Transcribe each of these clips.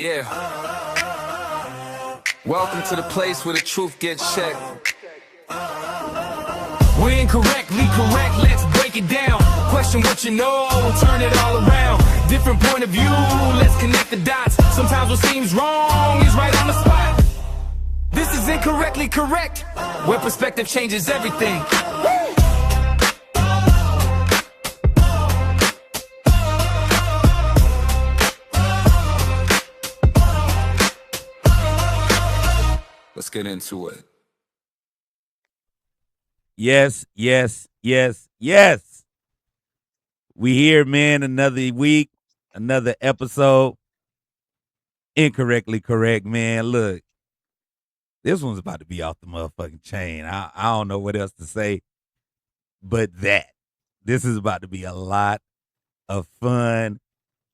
Yeah. Welcome to the place where the truth gets checked. We're incorrectly correct, let's break it down. Question what you know, turn it all around. Different point of view, let's connect the dots. Sometimes what seems wrong is right on the spot. This is incorrectly correct, where perspective changes everything. Let's get into it. Yes. We here, man. Another week, another episode. Incorrectly correct, man. Look, this one's about to be off the motherfucking chain. I don't know what else to say but that. This is about to be a lot of fun.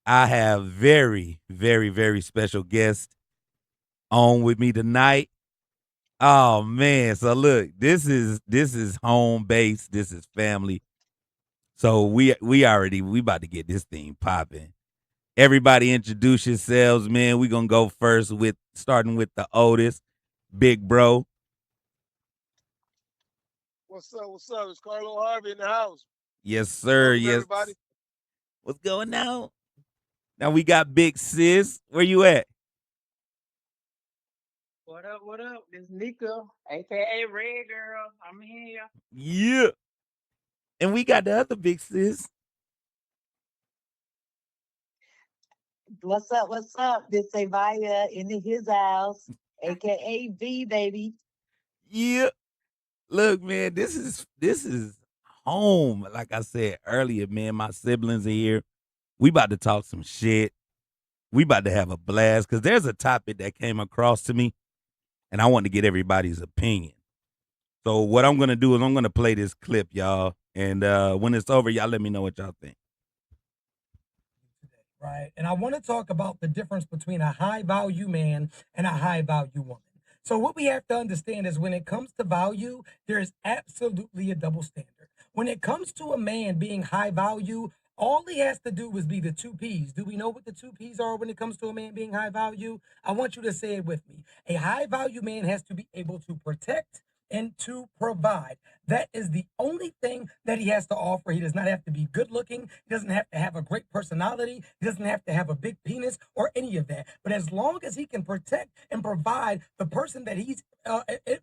I have very special guests on with me tonight. Oh man, so look, this is home base. This is family. So we about to get this thing popping. Everybody introduce yourselves, man. We gonna go first with starting with the oldest, big bro. What's up? What's up? It's Carlo Harvey in the house. Yes, sir. Welcome, Yes. everybody. What's going on? Now we got big sis. Where you at? What up? What up? This Nico, aka Red Girl. I'm here. Yeah. And we got the other big sis. What's up? What's up? This is Vaya in his house, aka V baby. Yeah. Look, man, this is home. Like I said earlier, man, my siblings are here. We about to talk some shit. We about to have a blast because there's a topic that came across to me, and I want to get everybody's opinion. So what I'm gonna do is I'm gonna play this clip, y'all, and when it's over, y'all let me know what y'all think. Right. And I want to talk about the difference between a high value man and a high value woman. So what we have to understand is when it comes to value, there is absolutely a double standard. When it comes to a man being high value, all he has to do is be the two P's. Do we know what the two P's are when it comes to a man being high value? I want you to say it with me. A high value man has to be able to protect and to provide. That is the only thing that he has to offer. He does not have to be good looking. He doesn't have to have a great personality. He doesn't have to have a big penis or any of that. But as long as he can protect and provide the person that he's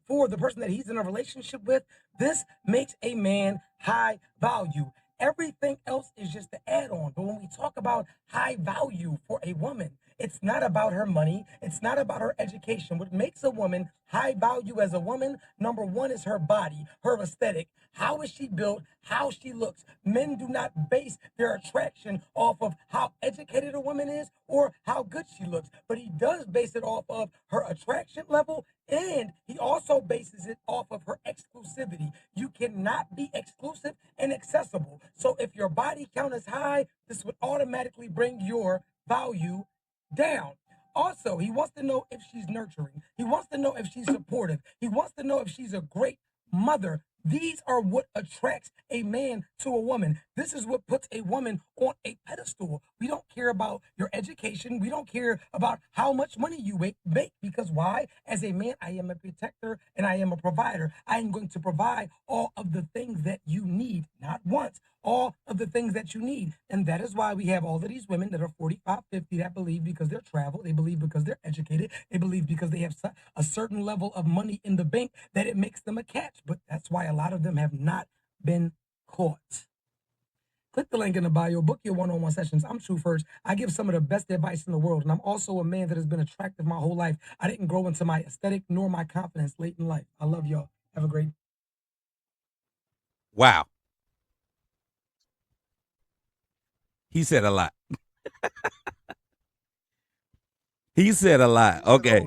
for the person that he's in a relationship with, this makes a man high value. Everything else is just the add on. But when we talk about high value for a woman, it's not about her money. It's not about her education. What makes a woman high value as a woman, number one, is her body, her aesthetic. How is she built? How she looks. Men do not base their attraction off of how educated a woman is or how good she looks, but he does base it off of her attraction level, and he also bases it off of her exclusivity. You cannot be exclusive and accessible. So if your body count is high, this would automatically bring your value down. Also, he wants to know if she's nurturing. He wants to know if she's supportive. He wants to know if she's a great mother. These are what attracts a man to a woman. This is what puts a woman on a pedestal. We don't care about your education. We don't care about how much money you make because why? As a man, I am a protector and I am a provider. I am going to provide all of the things that you need, not once, all of the things that you need. And that is why we have all of these women that are 45, 50 that believe because they're traveled, they believe because they're educated, they believe because they have a certain level of money in the bank that it makes them a catch. But that's why a lot of them have not been caught. Click the link in the bio, book your one-on-one sessions. I'm True First. I give some of the best advice in the world, and I'm also a man that has been attractive my whole life. I didn't grow into my aesthetic nor my confidence late in life. I love y'all. Have a great Wow. He said a lot. He said a lot. Okay.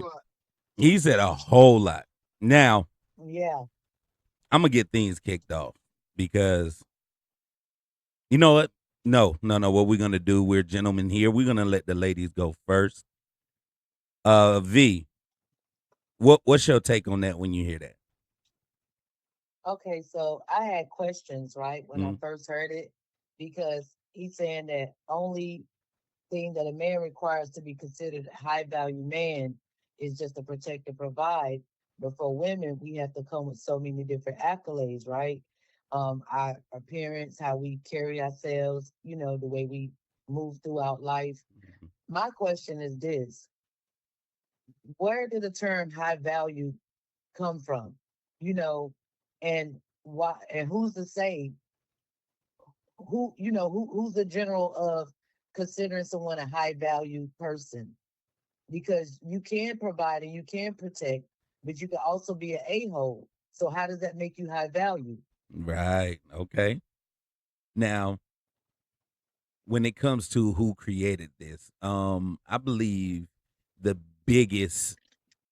He said a whole lot. Now, Yeah. I'm going to get things kicked off because you know what? No. What we're going to do, we're gentlemen here. We're going to let the ladies go first. V, what's your take on that when you hear that? Okay, so I had questions, right, when I first heard it, because he's saying that only thing that a man requires to be considered a high value man is just to protect and provide. But for women, we have to come with so many different accolades, right? Our appearance, how we carry ourselves, the way we move throughout life. Mhm. My question is this: where did the term high value come from? You know, and why? And who's to say who's the general of considering someone a high value person? Because you can provide and you can protect, but you can also be an a-hole. So how does that make you high value? Right. Okay. Now, when it comes to who created this, I believe the biggest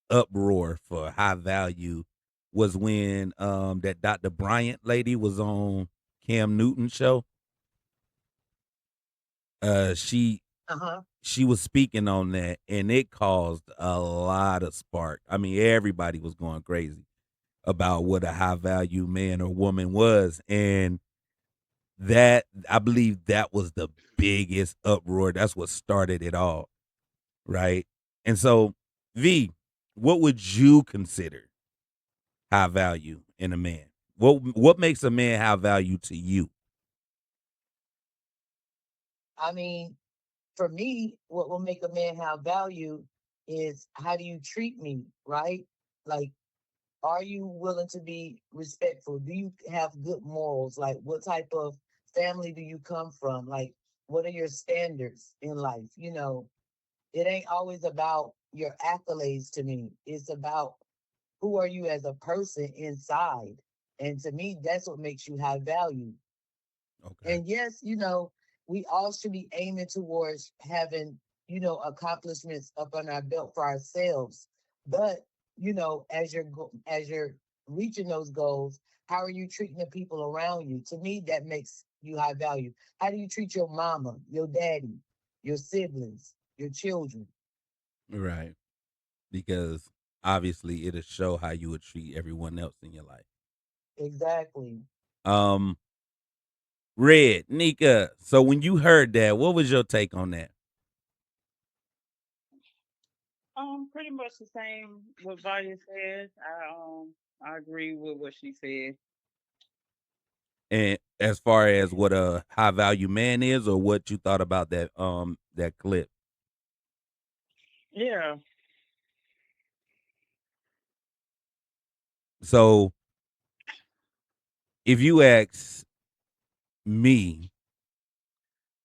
uproar for high value was when that Dr. Bryant lady was on Cam Newton show. She Uh-huh. she was speaking on that, and it caused a lot of spark. I mean, everybody was going crazy about what a high value man or woman was, and that I believe that was the biggest uproar. That's what started it all, right? And so, V, what would you consider high value in a man? What makes a man high value to you? I mean, for me, what will make a man have value is how do you treat me, right? Like, are you willing to be respectful? Do you have good morals? Like, what type of family do you come from? Like, what are your standards in life? It ain't always about your accolades to me. It's about who are you as a person inside. And to me, that's what makes you high value. Okay. And yes, we all should be aiming towards having, accomplishments up on our belt for ourselves. But, as you're reaching those goals, how are you treating the people around you? To me, that makes you high value. How do you treat your mama, your daddy, your siblings, your children? Right. Because obviously it'll show how you would treat everyone else in your life. Exactly. Um, Red, Nika. So when you heard that, what was your take on that? Pretty much the same what Vanya said. I agree with what she said. And as far as what a high value man is, or what you thought about that clip. Yeah. So if you ask me,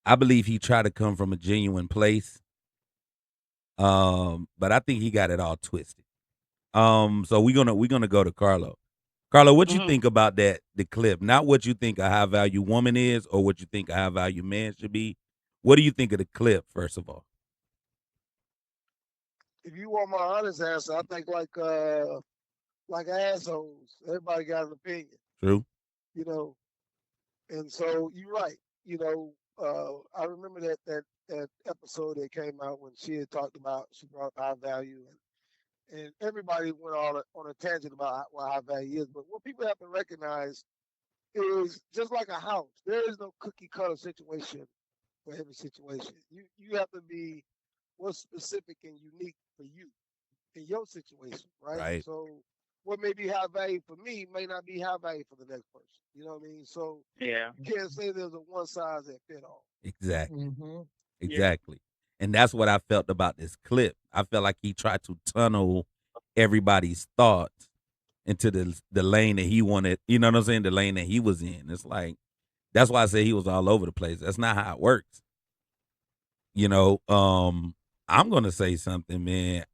I believe he tried to come from a genuine place. But I think he got it all twisted. So we're gonna go to Carlo. Carlo, what you Hmm. think about the clip? Not what you think a high value woman is, or what you think a high value man should be. What do you think of the clip, first of all? If you want my honest answer, I think like assholes. Everybody got an opinion, True. you know. And so you're right. I remember that episode that came out when she had talked about she brought up high value and everybody went all on a tangent about what high value is. But what people have to recognize is just like a house. There is no cookie cutter situation for every situation. You have to be what's specific and unique for you in your situation, right? Right. So what may be high value for me may not be high value for the next person. You know what I mean? So Yeah. you can't say there's a one size that fit all. Exactly. Mm-hmm. Yeah. Exactly. And that's what I felt about this clip. I felt like he tried to tunnel everybody's thoughts into the lane that he wanted. You know what I'm saying? The lane that he was in. It's like that's why I say he was all over the place. That's not how it works. You know. I'm gonna say something, man.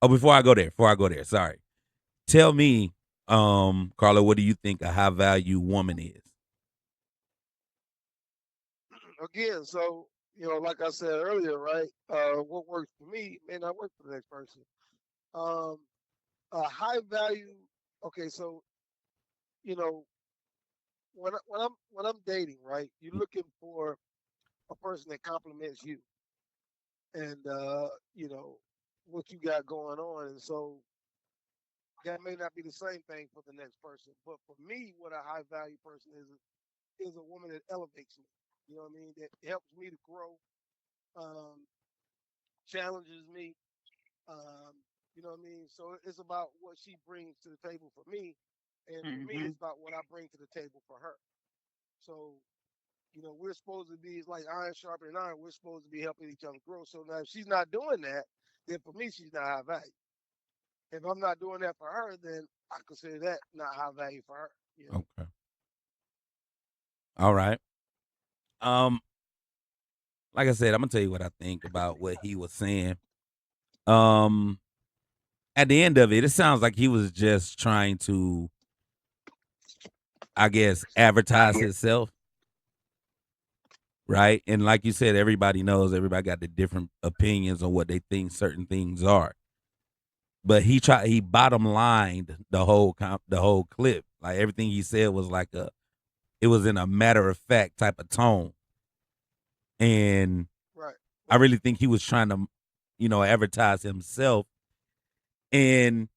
Oh, before I go there, sorry. Tell me, Carla, what do you think a high value woman is? Again, so like I said earlier, right? What works for me may not work for the next person. Um, a high value. Okay, so you know when I'm dating, right? You're looking for a person that complements you, and what you got going on, and so that may not be the same thing for the next person. But for me, what a high value person is a woman that elevates me. You know what I mean? That helps me to grow, um, challenges me. Um, you know what I mean? So it's about what she brings to the table for me, and for me, Mhm. it's about what I bring to the table for her. So we're supposed to be, it's like iron sharpening iron. We're supposed to be helping each other grow. So now, if she's not doing that, then for me, she's not high value. If I'm not doing that for her, then I consider that not high value for her. Okay. All right. Um, like I said, I'm gonna tell you what I think about what he was saying. Um, at the end of it, it sounds like he was just trying to, I guess, advertise himself, right? And like you said, everybody knows, everybody got the different opinions on what they think certain things are. But he bottom lined the whole clip. Like everything he said was like it was in a matter of fact type of tone. And Right, I right, really think he was trying to, advertise himself. And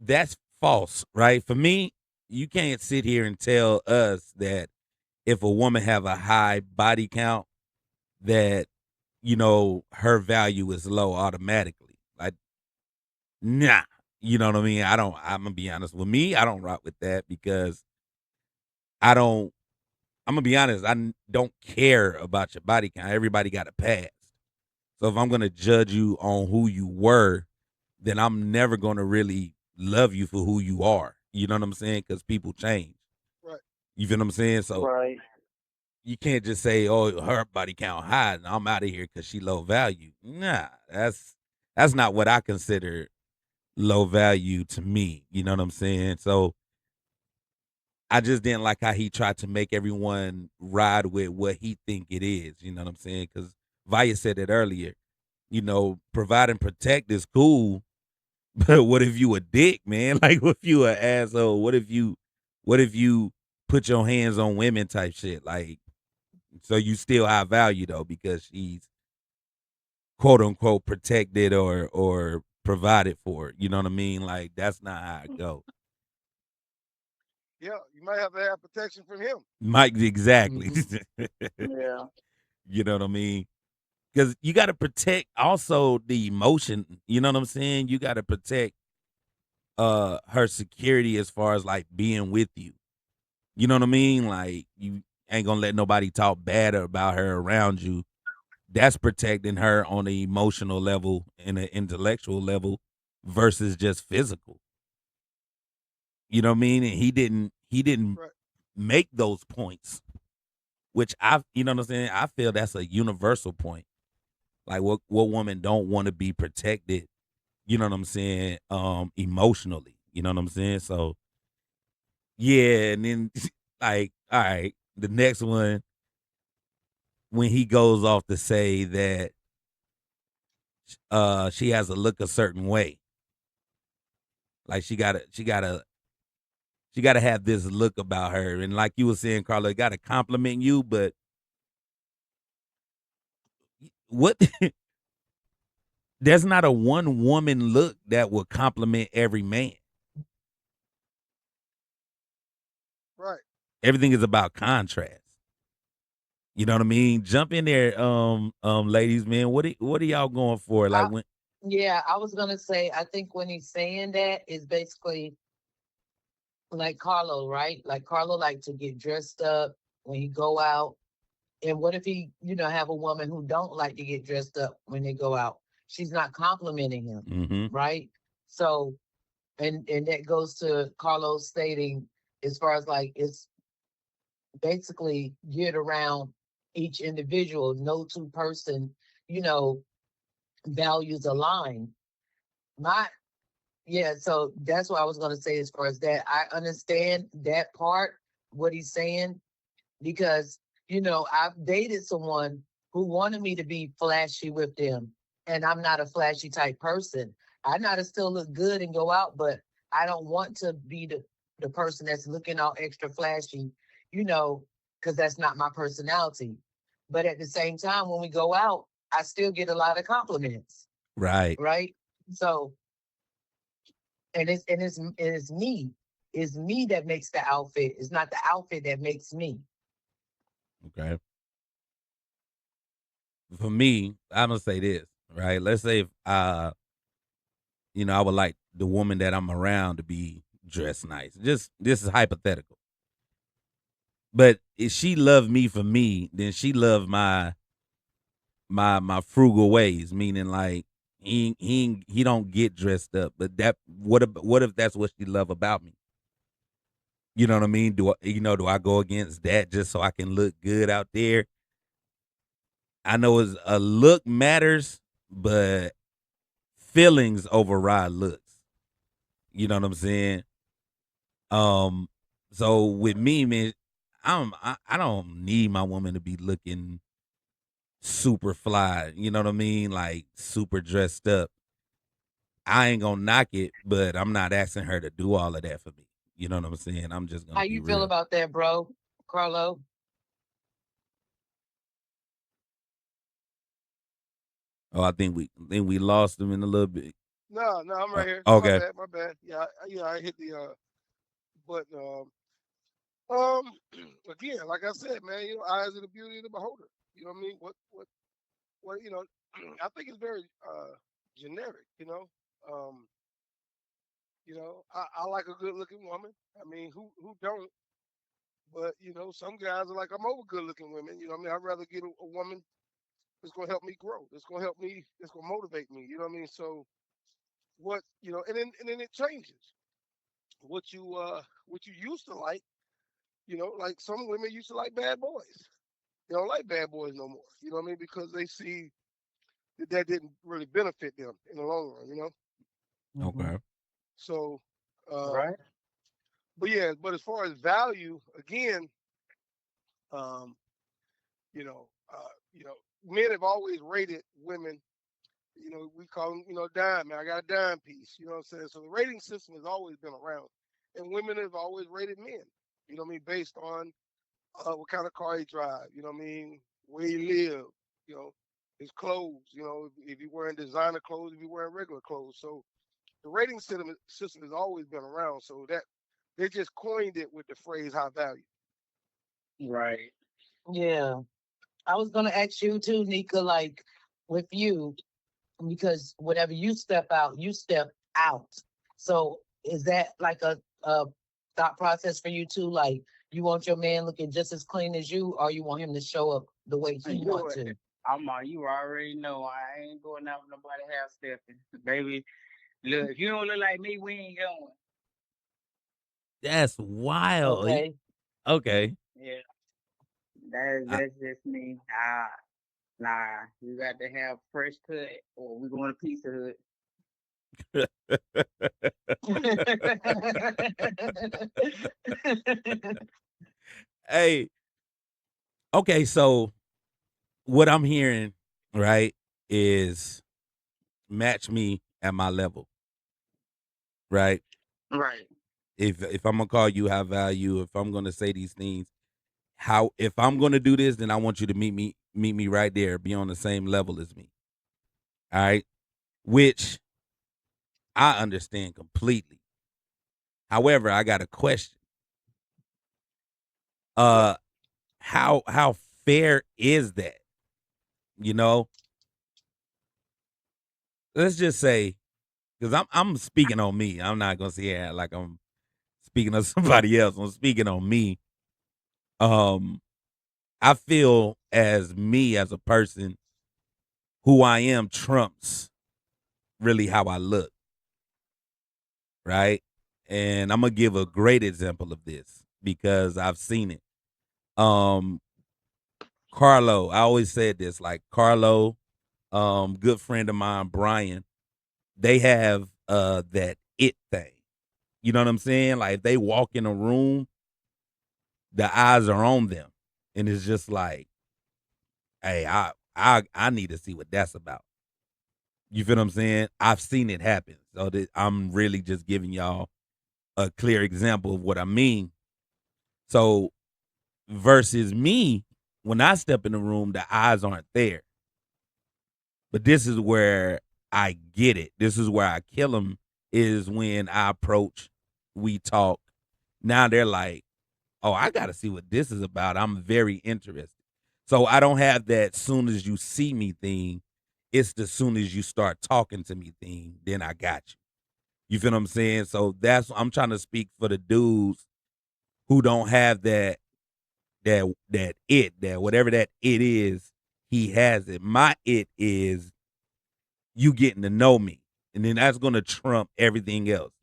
that's false, right? For me, you can't sit here and tell us that if a woman have a high body count, that her value is low automatically. Like, nah, you know what I mean? I'm gonna be honest with me. I don't rock with that because I don't. I'm gonna be honest. Don't care about your body count. Everybody got a past. So if I'm gonna judge you on who you were, then I'm never gonna really love you for who you are. You know what I'm saying? Because people change. right. You feel what I'm saying? So Right. you can't just say, "Oh, her body count high, and I'm out of here because she low value." Nah, that's not what I consider low value to me. You know what I'm saying? So I just didn't like how he tried to make everyone ride with what he think it is. You know what I'm saying? Because Vaya said it earlier. Provide and protect is cool, but what if you a dick, man? Like, what if you an asshole? What if you put your hands on women type shit? Like, so you still high value though because she's quote unquote protected or provided for. You know what I mean? Like, that's not how it go. Yeah, you might have to have protection from him. Mike, exactly. Mhm. Yeah. You know what I mean? Because you got to protect also the emotion. You know what I'm saying? You got to protect her security as far as like being with you. You know what I mean? Like you ain't gonna let nobody talk bad about her around you. That's protecting her on the emotional level and an intellectual level versus just physical. You know what I mean? And he didn't Right, make those points, which you know what I'm saying? I feel that's a universal point. Like what woman don't want to be protected, you know what I'm saying, emotionally. You know what I'm saying? So yeah, and then like, all right, the next one when he goes off to say that she has a look a certain way. Like she gotta have this look about her. And like you were saying, Carlo, it gotta compliment you, but what there's not a one woman look that will compliment every man. right. Everything is about contrast. You know what I mean? Jump in there, ladies, man. What are y'all going for? Like I, when yeah, I was gonna say, I think when he's saying that is basically like Carlo, right? Like Carlo like to get dressed up when he go out. And what if he, have a woman who don't like to get dressed up when they go out? She's not complimenting him, mm-hmm. right? So, and that goes to Carlos stating, as far as like it's basically geared around each individual. No two person, you know, values align. My Yeah, so that's what I was gonna say as far as that. I understand that part, what he's saying, because I've dated someone who wanted me to be flashy with them, and I'm not a flashy type person. I know how to still look good and go out, but I don't want to be the person that's looking all extra flashy, you know, because that's not my personality. But at the same time, when we go out, I still get a lot of compliments, Right. right? So, and it's me. It's me that makes the outfit. It's not the outfit that makes me. Okay. for me, I'm gonna say this, right? Let's say if I would like the woman that I'm around to be dressed nice. Just this is hypothetical. But if she loved me for me, then she loved my frugal ways, meaning like he don't get dressed up. But that what if that's what she love about me? You know what I mean? Do I go against that just so I can look good out there? I know it's a look matters, but feelings override looks. You know what I'm saying? Um, so with me, man, I don't need my woman to be looking super fly. You know what I mean? Like super dressed up. I ain't gonna knock it, but I'm not asking her to do all of that for me. You know what I'm saying? I'm just How gonna be you feel real. about that, bro, Carlo? Oh, I think we lost him in a little bit. No, no, I'm right here. My Okay. bad, my bad. Yeah, I hit the button. Um, again, like I said, man, eyes are the beauty of the beholder. You know what I mean? What I think it's very generic. Um, I like a good looking woman. I mean, who don't? But some guys are like, I'm over good looking women. You know what I mean? I'd rather get a woman that's gonna help me grow. That's gonna help me. That's gonna motivate me. You know what I mean? So and then it changes. What you used to like. Like some women used to like bad boys. They don't like bad boys no more. You know what I mean? Because they see that didn't really benefit them in the long run. Hmm. Okay. So, um, Right. but yeah, but as far as value, again, um, you know, men have always rated women. We call them, dime. Man, I got a dime piece. You know what I'm saying? So the rating system has always been around, and women have always rated men. You know what I mean? Based on what kind of car he drive. You know what I mean? Where he live. You know, his clothes. If he wearing designer clothes, if he wearing regular clothes. So the rating system has always been around. So that they just coined it with the phrase high value. Right. Yeah. I was gonna ask you too, Nika, like with you, because whenever you step out, you step out. So is that like a thought process for you too? Like you want your man looking just as clean as you, or you want him to show up the way he want You, to? you already know I ain't going out with nobody half stepping, baby. Look, if you don't look like me, we ain't going. That's wild. Okay. Okay. Yeah, that's just me. Nah, you got to have fresh cut, or we going to Pizza Hut. Hey, okay, so what I'm hearing, right, is match me at my level, right? Right. If I'm gonna call you high value, if I'm gonna say these things, how if I'm gonna do this, then I want you to meet me right there, be on the same level as me. All right. Which I understand completely. However, I got a question. Yeah. Uh how fair is that? You know? Let's just say, because I'm speaking on me. I'm not gonna say it like I'm speaking of somebody else. I'm speaking on me. Um, I feel as me as a person, who I am trumps really how I look, right? And I'm gonna give a great example of this because I've seen it. Um, Carlo, I always said this, like Carlo, good friend of mine, Brian, they have that it thing. You know what I'm saying? Like if they walk in a room, the eyes are on them. And it's just like, hey, I need to see what that's about. You feel what I'm saying? I've seen it happen. So that I'm really just giving y'all a clear example of what I mean. So versus me, when I step in the room, the eyes aren't there. But this is where I get it. This is where I kill them is when I approach, we talk. Now they're like, oh, I got to see what this is about. I'm very interested. So I don't have that soon as you see me thing. It's the soon as you start talking to me thing, then I got you. You feel what I'm saying? So I'm trying to speak for the dudes who don't have that whatever that it is, he has it. My it is you getting to know me. And then that's gonna trump everything else.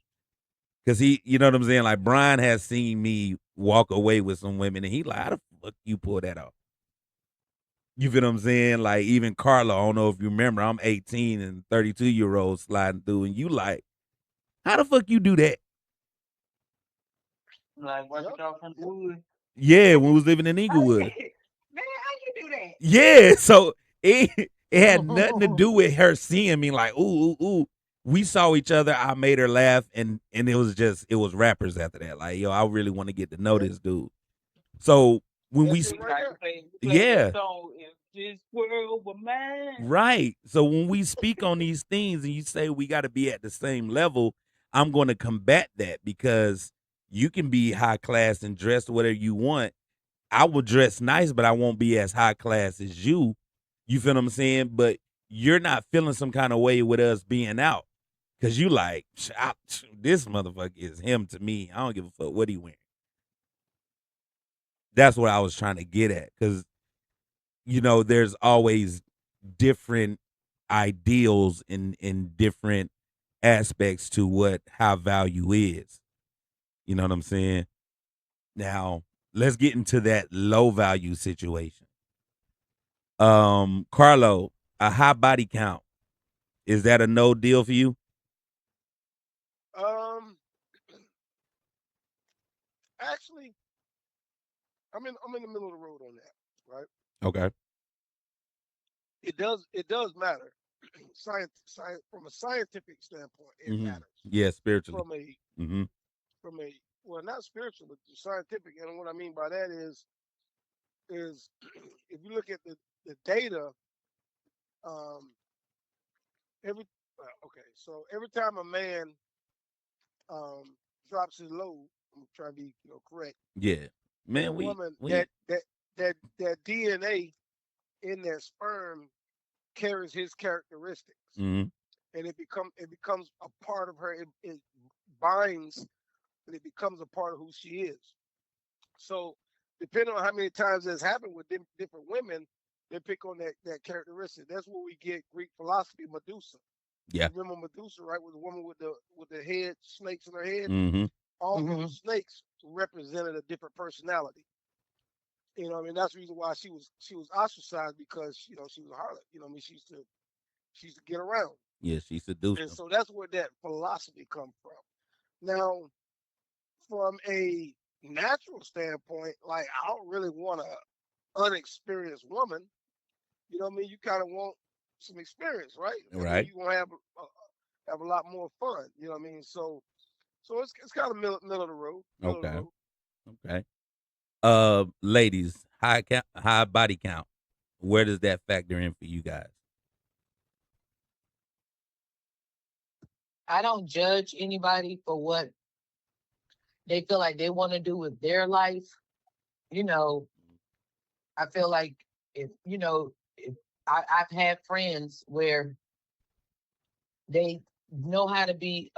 Cause you know what I'm saying? Like Brian has seen me walk away with some women and he like, how the fuck you pull that off? You feel what I'm saying? Like even Carlo, I don't know if you remember, I'm 18 and 32-year-old sliding through, and you like, how the fuck you do that? Like working Yep. off in the wood. Yeah, when we was living in How you, Inglewood. man, how you do that? Yeah, so it had nothing to do with her seeing me like, ooh, ooh, ooh. We saw each other. I made her laugh, and it was rappers after that. Like, yo, I really want to get to know That, this dude. So when we, that's You it right like there. you play that yeah, song, If This World Were Mine. right. So when we speak on these things, and you say we got to be at the same level, I'm going to combat that because you can be high class and dress whatever you want. I will dress nice, but I won't be as high class as you. You feel what I'm saying? But you're not feeling some kind of way with us being out because you like this motherfucker is him to me. I don't give a fuck what he wearing. That's what I was trying to get at because there's always different ideals in different aspects to what high value is. You know what I'm saying? Now let's get into that low value situation. Carlo, a high body count. Is that a no deal for you? Um, actually, I'm in the middle of the road on that, right? Okay. It does matter. Science from a scientific standpoint, it matters. Yeah, spiritually. From a Mm-hmm. from a well, not spiritual, but scientific. And what I mean by that is if you look at the data, um, every okay, so every time a man um drops his load, I'm trying to be correct, Yeah. and a Man, we woman we that DNA in their sperm carries his characteristics, mm-hmm. and it becomes a part of her. It binds, and it becomes a part of who she is. So, depending on how many times that's happened with different women, they pick on that characteristic. That's where we get Greek philosophy, Medusa. Yeah. You remember Medusa, right? Was the woman with the head snakes in her head. Mm-hmm. All Hmm. those snakes represented a different personality. I mean, that's the reason why she was ostracized, because she was a harlot. I mean, she used to get around, Yeah, she seduced and him. so that's where that philosophy comes from. Now, from a natural standpoint, like, I don't really want a unexperienced woman. You know what I mean? You kind of want some experience, right? I mean, Right. you gonna have a lot more fun. You know what I mean? So it's kind of middle of the road, middle of the Okay. road. Okay. Ladies, high body count. Where does that factor in for you guys? I don't judge anybody for what they feel like they want to do with their life. You know, I feel like if I've had friends where they know how to be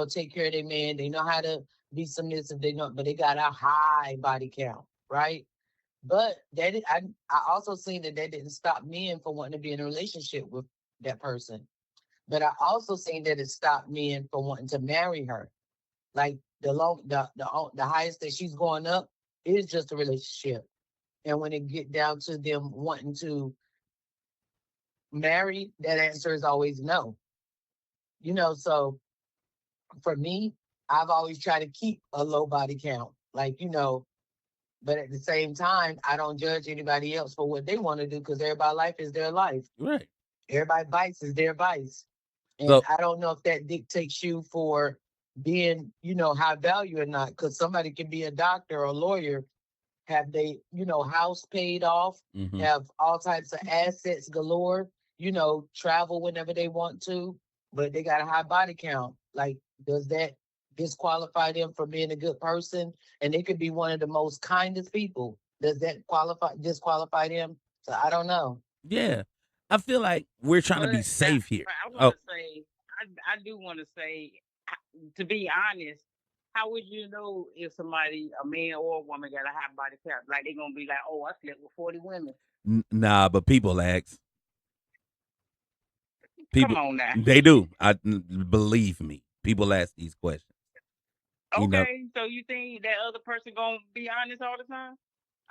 take care of their man. They know how to be submissive. They know, but they got a high body count, right? But I also seen that didn't stop men from wanting to be in a relationship with that person. But I also seen that it stopped men from wanting to marry her. Like the highest that she's going up is just a relationship. And when it get down to them wanting to marry, that answer is always no. So for me, I've always tried to keep a low body count. But at the same time, I don't judge anybody else for what they want to do, because everybody's life is their life. Right. Everybody's vice is their vice. And So I don't know if that dictates you for being, high value or not, because somebody can be a doctor or a lawyer, have they, house paid off, mm-hmm. have all types of assets galore, travel whenever they want to, but they got a high body count. Like, does that disqualify them from being a good person? And they could be one of the most kindest people. Does that disqualify them So I don't know. Yeah. I feel like we're trying to But be safe here. I want Oh, to say, I do want to say, to be honest, how would you know if somebody, a man or a woman, got a high body count? Like they gonna be like, oh, I slept with 40 women. nah, but people ask. Come People, on now. they do. Believe me. People ask these questions. You know. Okay, so you think that other person gonna be honest all the time?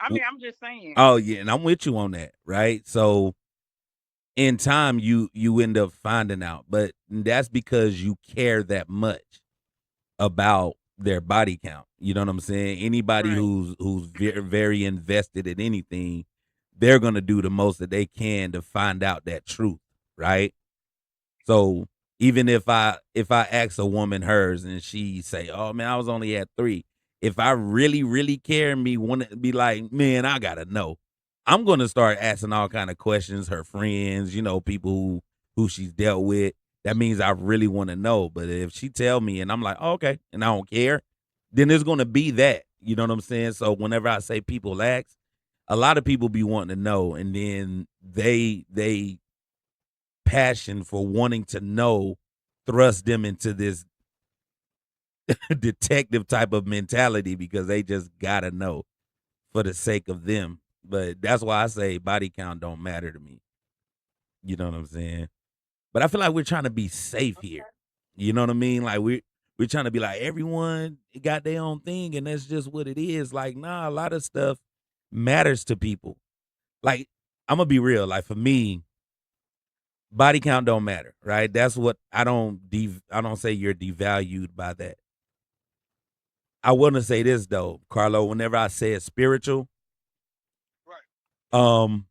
I W- mean, I'm just saying. Oh yeah, and I'm with you on that, right? So in time, you end up finding out, but that's because you care that much about their body count. You know what I'm saying? Anybody Right. who's very invested in anything, they're gonna do the most that they can to find out that truth, right? So even if I ask a woman hers and she say, "Oh man, I was only at 3," if I really care and me want to be like, "Man, I gotta know," I'm gonna start asking all kind of questions. Her friends, people who she's dealt with. That means I really want to know. But if she tell me and I'm like, oh, okay, and I don't care, then there's gonna be that. You know what I'm saying? So whenever I say people ask, a lot of people be wanting to know, and then they passion for wanting to know thrust them into this detective type of mentality because they just gotta know for the sake of them. But that's why I say body count don't matter to me. You know what I'm saying? But I feel like we're trying to be safe here. You know what I mean? Like we're trying to be like everyone got their own thing and that's just what it is. Like, nah, a lot of stuff matters to people. Like, I'm gonna be real. Like for me, body count don't matter, right? That's what I don't say you're devalued by that. I want to say this though, Carlo. Whenever I say it's spiritual, Right. um,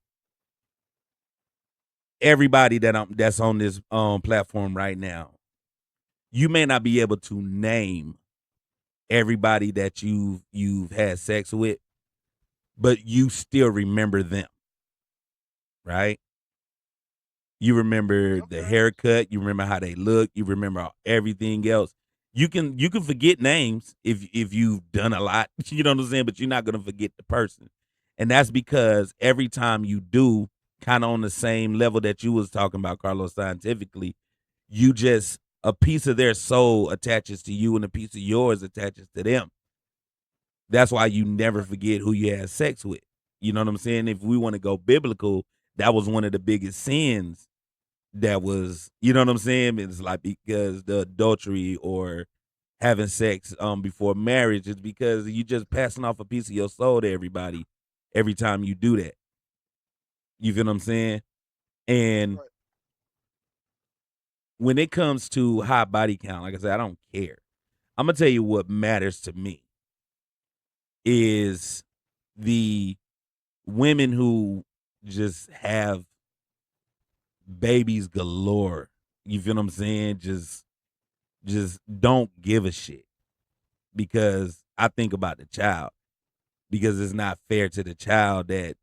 everybody that's on this platform right now, you may not be able to name everybody that you've had sex with, but you still remember them, right? You remember the Okay. haircut. You remember how they look. You remember everything else. You can forget names if you've done a lot. You know what I'm saying? But you're not gonna forget the person, and that's because every time you do, kind of on the same level that you was talking about, Carlos, scientifically, you just a piece of their soul attaches to you, and a piece of yours attaches to them. That's why you never Right. forget who you had sex with. You know what I'm saying? If we want to go biblical, that was one of the biggest sins that was, you know what I'm saying? It's like because the adultery or having sex before marriage is because you just passing off a piece of your soul to everybody every time you do that. You feel what I'm saying? And Right. when it comes to high body count, like I said, I don't care. I'm gonna tell you what matters to me is the women who just have babies galore. You feel what I'm saying? Just don't give a shit because I think about the child because it's not fair to the child that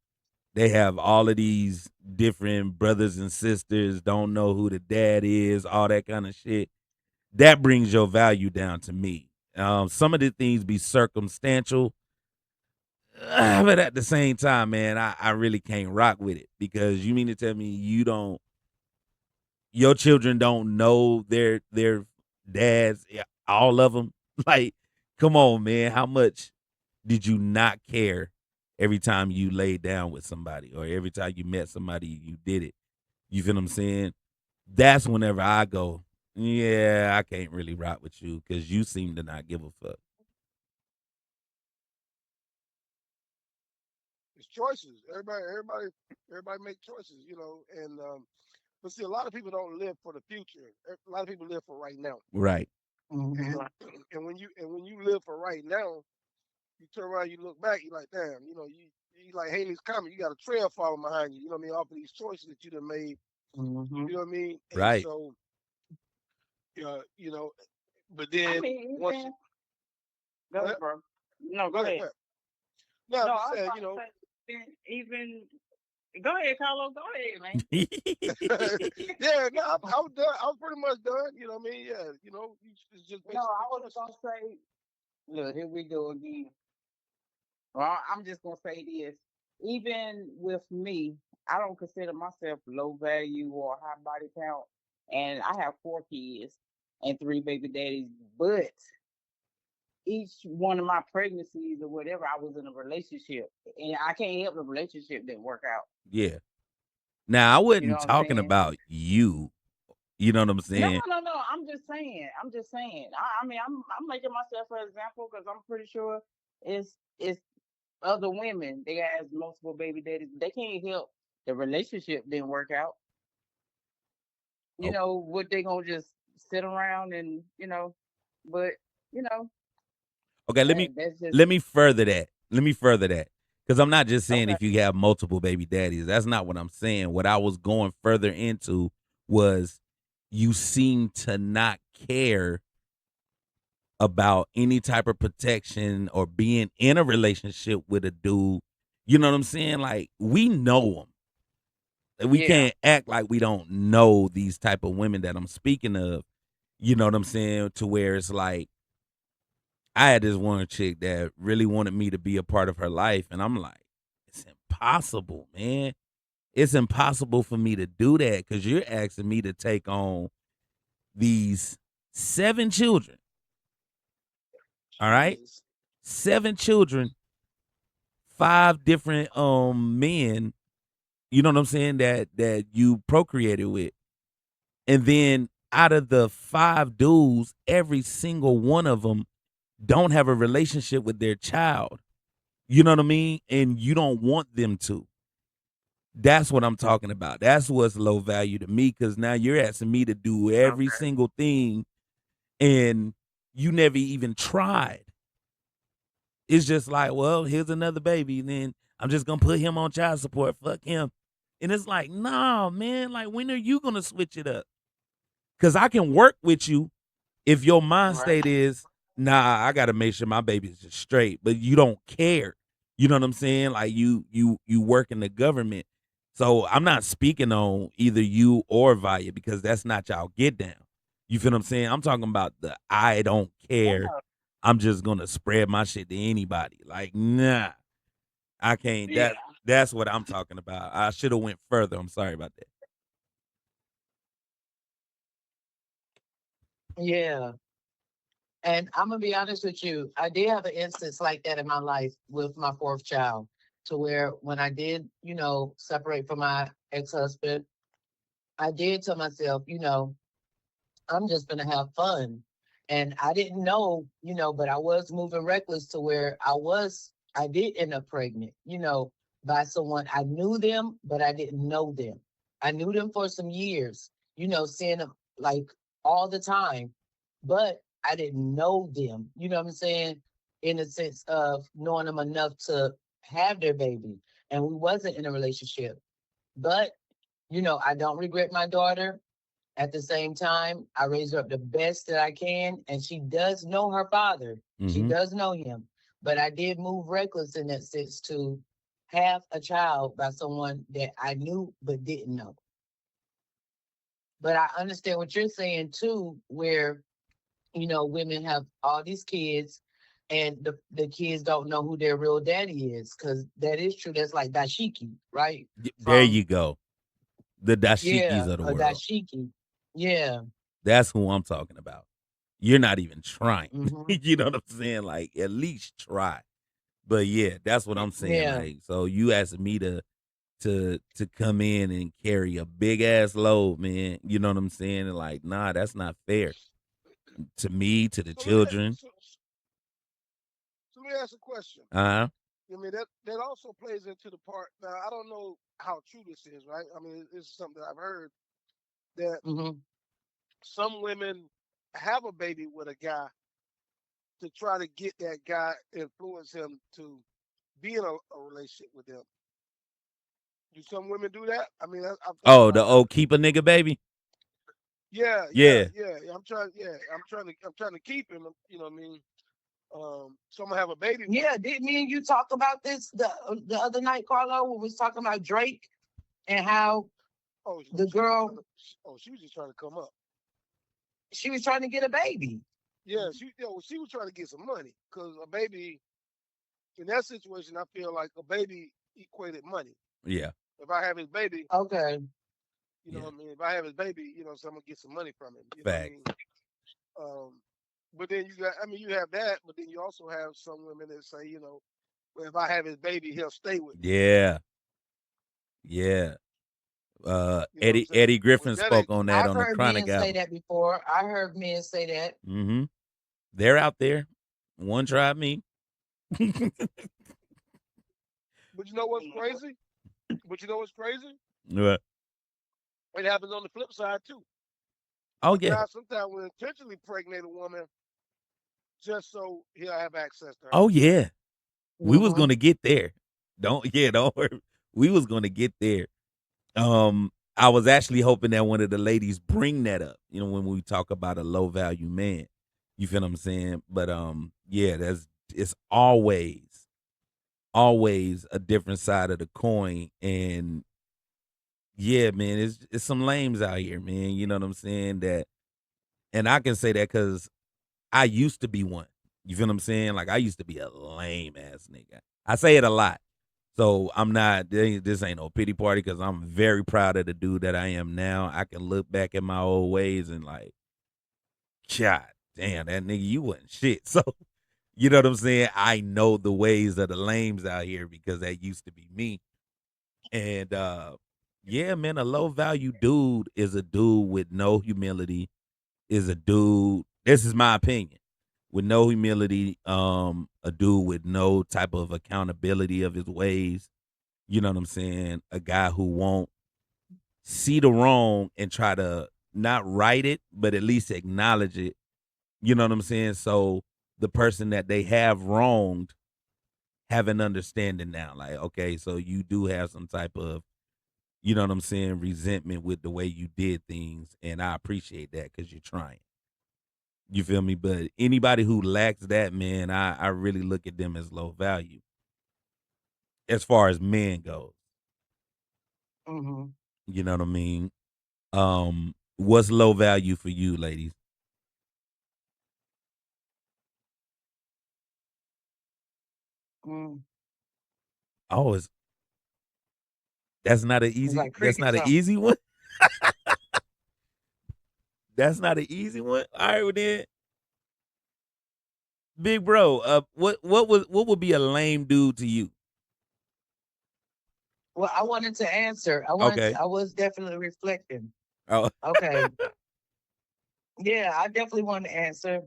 they have all of these different brothers and sisters, don't know who the dad is, all that kind of shit. That brings your value down to me. Some of the things be circumstantial, but at the same time, man, I really can't rock with it because you mean to tell me your children don't know their dads, all of them? Like, come on, man, how much did you not care every time you laid down with somebody or every time you met somebody you did it? You feel what I'm saying? That's whenever I go, yeah, I can't really rock with you because you seem to not give a fuck. It's choices. Everybody make choices, and but see, a lot of people don't live for the future. A lot of people live for right now. Right. Hmm. And and when you live for right now, you turn around, you look back, you're like, damn, you like Haley's comment, you got a trail following behind you. You know what I mean? Off of these choices that you done made. Hmm. You know what I mean? And Right. so, you know, but I then mean, once you, even go uh, ahead, bro. No, go go ahead, ahead. go ahead. No, No, I'm just I was saying, about to say, even go ahead, Carlos. Go ahead, man. yeah, no, I was done. I was pretty much done. You know what I mean? Yeah, it's just No, I basically was choices. gonna say, look, here we go again. Well, I'm just gonna say this. even with me, I don't consider myself low value or high body count, and I have 4 kids and 3 baby daddies. But each one of my pregnancies or whatever, I was in a relationship, and I can't help the relationship didn't work out. Yeah. Now I You know wasn't what I'm talking saying? about you. You know what I'm No, saying? no, no. I'm just saying. I'm just saying. I mean, I'm making myself an example because I'm pretty sure it's other women. They has multiple baby daddies. They can't help the relationship didn't work out. You Oh, know, what they gonna just sit around and but you know okay. that's just Let me further that. Let me further that because I'm not just saying okay. if you have multiple baby daddies. That's not what I'm saying. What I was going further into was you seem to not care about any type of protection or being in a relationship with a dude. You know what I'm saying? Like we know them. We Yeah. can't act like we don't know these type of women that I'm speaking of. You know what I'm saying? To where it's like I had this one chick that really wanted me to be a part of her life, and I'm like, it's impossible, man. It's impossible for me to do that because you're asking me to take on these 7 children. All right, Jesus. 7 children, 5 different men. You know what I'm saying? That you procreated with, and then out of the 5 dudes, every single one of them don't have a relationship with their child. You know what I mean? And you don't want them to. That's what I'm talking about. That's what's low value to me because now you're asking me to do every Okay. single thing and you never even tried. It's just like, well, here's another baby, and then I'm just gonna put him on child support. Fuck him. And it's like, nah, man, like when are you gonna switch it up? Cause I can work with you if your mind Right. state is, nah, I gotta make sure my baby's just straight, but you don't care. You know what I'm saying? Like you work in the government. So I'm not speaking on either you or Vaya because that's not y'all get down. You feel what I'm saying? I'm talking about the I don't care. Yeah. I'm just gonna spread my shit to anybody. Like, nah, I can't. Yeah. That's what I'm talking about. I should have went further. I'm sorry about that. Yeah. And I'm gonna be honest with you, I did have an instance like that in my life with my fourth child, to where when I did, separate from my ex-husband, I did tell myself, I'm just gonna have fun. And I didn't know, but I was moving reckless to where I did end up pregnant, by someone. I knew them, but I didn't know them. I knew them for some years, seeing them like all the time, but I didn't know them. You know what I'm saying? In the sense of knowing them enough to have their baby. And we wasn't in a relationship. But, I don't regret my daughter. At the same time, I raise her up the best that I can, and she does know her father. She Mm-hmm. does know him. But I did move reckless in that sense to have a child by someone that I knew but didn't know. But I understand what you're saying too, where women have all these kids and the kids don't know who their real daddy is, because that is true. That's like dashiki, right? There From you go. The dashikis Yeah, of the a world. dashiki. Yeah. That's who I'm talking about. You're not even trying. Hmm. You know what I'm saying? Like at least try. But yeah, that's what I'm saying. Yeah. Like so you asking me to come in and carry a big ass load, man. You know what I'm saying? And like, nah, that's not fair to me, to the So let me ask, children. so let me ask a question. Uh-huh. I mean that also plays into the part. Now I don't know how true this is, right? I mean, this is something that I've heard that Hmm. some women have a baby with a guy to try to get that guy, influence him to be in a relationship with them. Do some women do that? I mean, I've thought Oh, the about that. old keep a nigga baby? Yeah, yeah, Yeah. yeah. I'm trying. Yeah, I'm trying to keep him. You know what I mean? So I'm gonna have a baby with him. Yeah, did me and you talk about this the other night, Carlo? When we was talking about Drake and how Oh, the she was just girl, trying to. Oh, she was just trying to come up. she was trying to get a baby. Yeah, she was trying to get some money because a baby in that situation, I feel like a baby. equated money. Yeah. If I have his baby, Okay. you know Yeah. what I mean. If I have his baby, so I'm gonna get some money from him. You know what I Facts. mean. But then you got, I mean, you have that, but then you also have some women that say, well, if I have his baby, he'll stay with me. Yeah. Yeah. You know what I'm Eddie saying? Which Griffin that spoke ain't on true. that I've on the heard Chronic men say album. that before. I heard men say that. Mm-hmm. They're out there. One tried me. But you know what's crazy? But you know what's crazy? Yeah. It happens on the flip side too. Oh A yeah. guy sometimes will intentionally pregnate a woman just so he'll have access to her. Oh yeah. We was Mm-hmm. gonna get there. Don't worry. We was gonna get there. I was actually hoping that one of the ladies bring that up, when we talk about a low value man. You feel what I'm saying? But yeah, it's always a different side of the coin. And yeah, man, it's some lames out here, man. You know what I'm saying? That, and I can say that because I used to be one. You feel what I'm saying? Like I used to be a lame ass nigga. I say it a lot. So I'm not. This ain't no pity party because I'm very proud of the dude that I am now. I can look back at my old ways and like, God damn, that nigga, you wasn't shit. So you know what I'm saying? I know the ways of the lames out here because that used to be me. And yeah, man, a low value dude is a dude with no humility. Is a dude. This is my opinion. With no humility, a dude with no type of accountability of his ways. You know what I'm saying? A guy who won't see the wrong and try to not right it, but at least acknowledge it. You know what I'm saying? So the person that they have wronged have an understanding now. Like, okay, so you do have some type of, you know what I'm saying, resentment with the way you did things. And I appreciate that because you're trying. You feel me? But anybody who lacks that, man, I really look at them as low value as far as men goes. Mm-hmm. You know what I mean? What's low value for you, ladies? Mm. Oh, that's not an It's easy. like That's not crickets, an huh? easy one. That's not an easy one. All right, well then, big bro. What would be a lame dude to you? Well, I wanted to answer. Okay. I was definitely reflecting. Oh. Okay. Yeah, I definitely want to answer.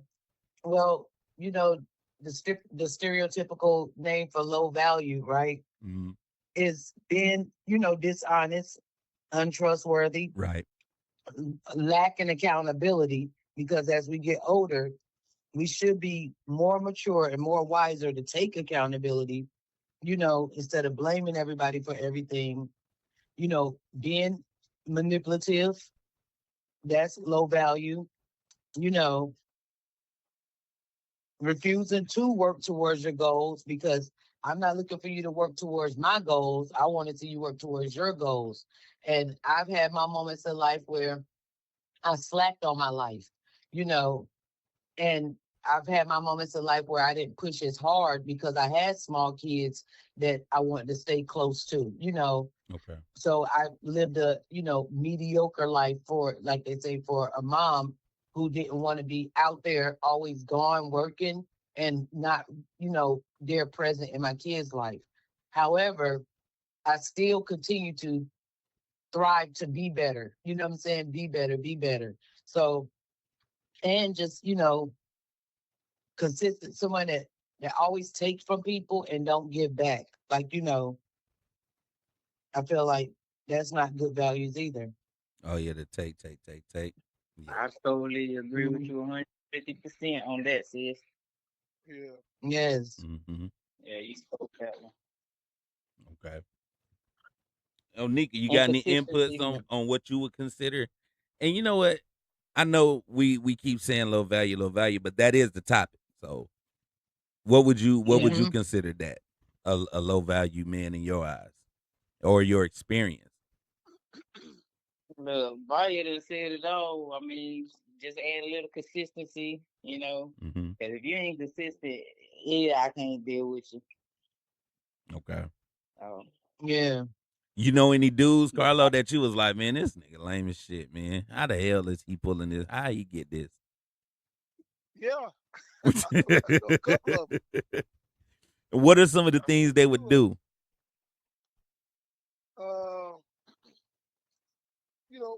Well, you know, the stereotypical name for low value, right, Mhm. is being, dishonest, untrustworthy, Right. lacking accountability. Because as we get older, we should be more mature and more wiser to take accountability, instead of blaming everybody for everything, being manipulative, that's low value, you know, refusing to work towards your goals because I'm not looking for you to work towards my goals. I want to see you work towards your goals. And I've had my moments in life where I slacked on my life, you know, and I've had my moments in life where I didn't push as hard because I had small kids that I wanted to stay close to. Okay. So I lived a, mediocre life for, like they say, for a mom who didn't want to be out there always gone working and not, there present in my kids' life. However, I still continue to thrive to be better. You know what I'm saying? Be better, be better. So, and just, consistent, someone that always takes from people and don't give back. Like, I feel like that's not good values either. Oh yeah, the take. Yeah. I totally agree with Mhm. you 150% on that, sis. Yeah. Yes. Mm-hmm. Yeah, you spoke that one. Okay. Oh, Nika, you And got any inputs consistency. on what you would consider? And you know what? I know we keep saying low value, but that is the topic. So what would you Yeah. Hmm. consider that a low value man in your eyes or your experience? Look, Vanya done said it all. I mean, just add a little consistency, you know. Mm-hmm. Because if you ain't consistent, yeah, I can't deal with you. Okay. Oh, Yeah. You know any dudes, yeah. Carlo, that you was like, man, this nigga lame as shit, man. How the hell is he pulling this? How he get this? Yeah, I know a couple of them. What are some of the I know things a they few would of them. do? Uh,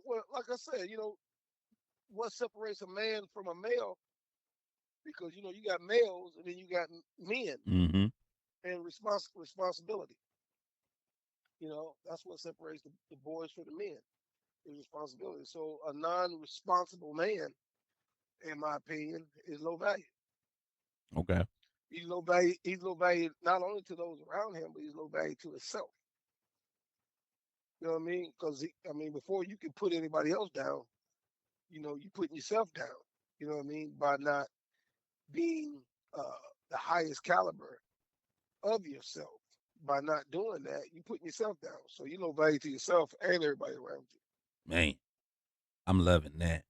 well, like I said, what separates a man from a male? Because you got males and then you got men Mm-hmm. and responsibility. That's what separates the boys from the men is responsibility. So a non-responsible man, in my opinion, is low value. Okay. He's low value. He's low value not only to those around him, but he's low value to himself. You know what I mean? Because before you can put anybody else down, you putting yourself down. You know what I mean? By not being the highest caliber of yourself. By not doing that, you putting yourself down. So you low value to yourself and everybody around you. Man, I'm loving that.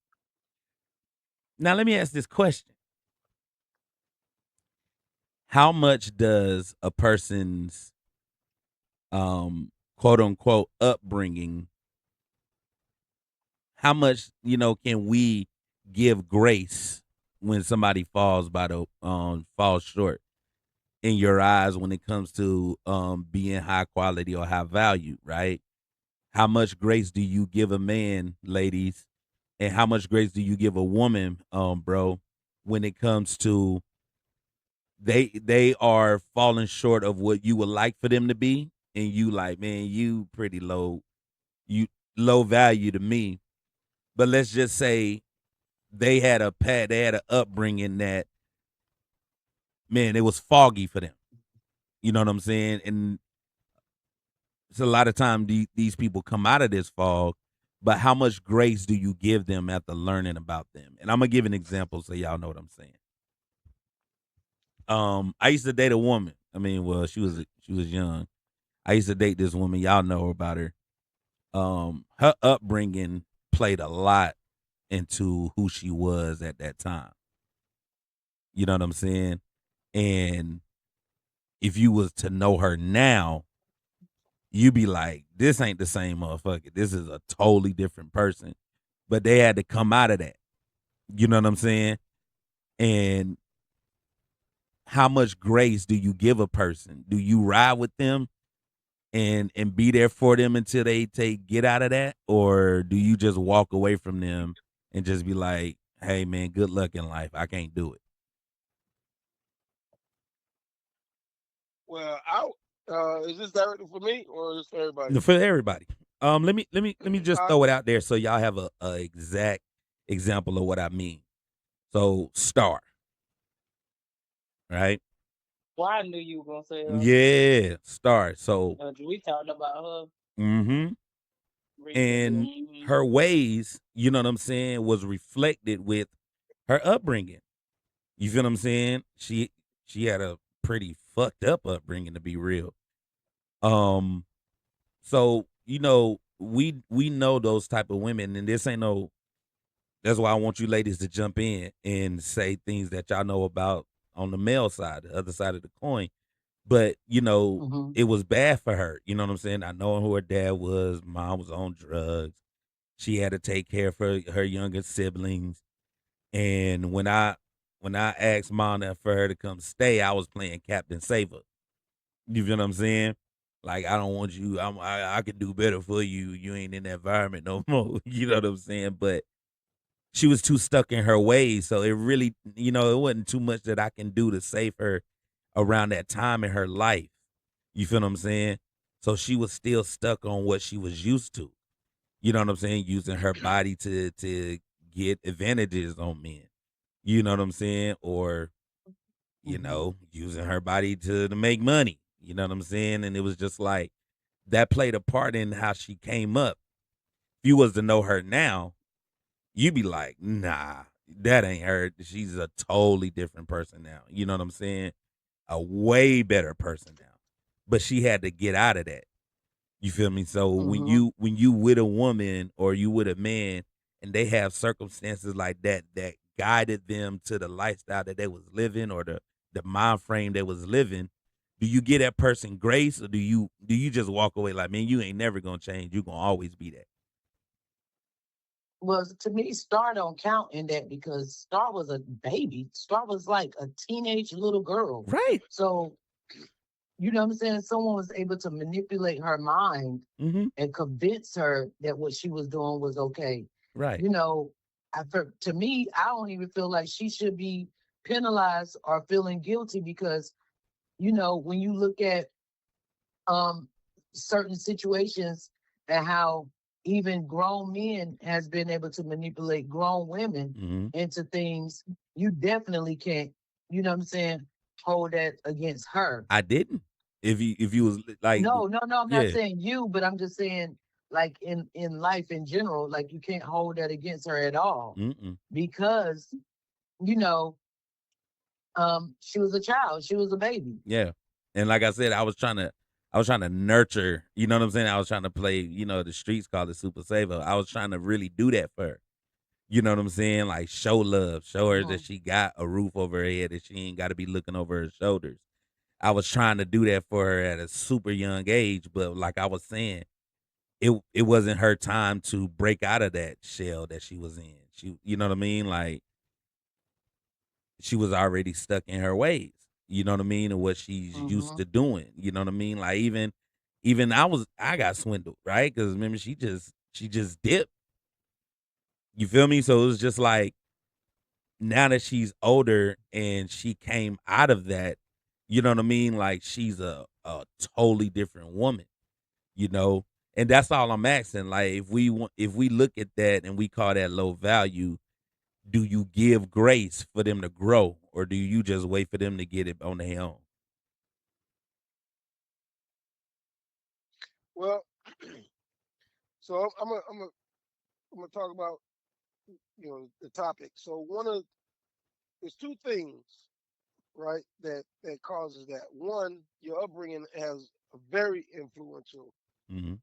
Now let me ask this question. How much does a person's quote unquote upbringing, how much, can we give grace when somebody falls short in your eyes when it comes to being high quality or high value, right? How much grace do you give a man, ladies, and how much grace do you give a woman, bro, when it comes to they are falling short of what you would like for them to be, and you like, man, you pretty low, you low value to me. But let's just say they had an upbringing that, man, it was foggy for them. You know what I'm saying? And it's a lot of time these people come out of this fog, but how much grace do you give them after learning about them? And I'm gonna give an example so y'all know what I'm saying. I used to date a woman. I mean, well, she was young. I used to date this woman. Y'all know about her. Her upbringing played a lot into who she was at that time. You know what I'm saying? And if you was to know her now, you be like, this ain't the same motherfucker. This is a totally different person. But they had to come out of that. You know what I'm saying? And how much grace do you give a person? Do you ride with them and be there for them until they get out of that, or do you just walk away from them and just be like, hey man, good luck in life. I can't do it. Well, is this directly for me or is this for everybody? For everybody. Let me just I, throw it out there so y'all have a exact example of what I mean. So Star, right? Well, I knew you were gonna say her. Yeah, Star. So We talked about her mm-hmm. And recently. Hmm. her ways, you know what I'm saying, was reflected with her upbringing. You feel what I'm saying? She had a pretty fucked up upbringing, to be real. Um, so we know those type of women, and this ain't no. That's why I want you ladies to jump in and say things that y'all know about on the male side, the other side of the coin. But Mm-hmm. it was bad for her. You know what I'm saying? I know who her dad was. Mom was on drugs. She had to take care of her younger siblings. And when I asked Mona for her to come stay, I was playing Captain Saver. You feel what I'm saying? Like, I don't want you. I could do better for you. You ain't in that environment no more. You know what I'm saying? But she was too stuck in her ways, so it really, it wasn't too much that I can do to save her around that time in her life. You feel what I'm saying? So she was still stuck on what she was used to. You know what I'm saying? Using her body to get advantages on men. You know what I'm saying? Or, Mm-hmm. using her body to make money. You know what I'm saying? And it was just like that played a part in how she came up. If you was to know her now, you'd be like, nah, that ain't her. She's a totally different person now. You know what I'm saying? A way better person now. But she had to get out of that. You feel me? So when Mm-hmm. you with a woman or you with a man and they have circumstances like that guided them to the lifestyle that they was living or the mind frame they was living, Do you give that person grace, or do you just walk away like, man, you ain't never gonna change. You gonna always be that. Well, to me, Star don't count in that because Star was a baby. Star was like a teenage little girl. Right. So, you know what I'm saying? Someone was able to manipulate her mind Mm-hmm. and convince her that what she was doing was okay. Right. You know, to me, I don't even feel like she should be penalized or feeling guilty because, when you look at um certain situations and how even grown men has been able to manipulate grown women Mm-hmm. into things, you definitely can't, you know what I'm saying, hold that against her. I didn't. If you was like, No, I'm not yeah. saying you, but I'm just saying like in life in general, like you can't hold that against her at all Mm-mm. because, you know, she was a child, she was a baby. Yeah. And like I said, I was trying to nurture, you know what I'm saying? I was trying to play, the streets call it super saver. I was trying to really do that for her. You know what I'm saying? Like show love, show her that Hmm. she got a roof over her head, that she ain't got to be looking over her shoulders. I was trying to do that for her at a super young age, but like I was saying, it wasn't her time to break out of that shell that she was in. You know what I mean? Like she was already stuck in her ways. You know what I mean? And what she's used Hmm. to doing. You know what I mean? Like even I got swindled, right? Because remember she just dipped. You feel me? So it was just like now that she's older and she came out of that, you know what I mean? Like she's a totally different woman, you know? And that's all I'm asking. Like if we look at that and we call that low value, do you give grace for them to grow, or do you just wait for them to get it on their own? Well, so I'm gonna talk about the topic. So there's two things, right, that causes that. One, your upbringing has a very influential Mm-hmm.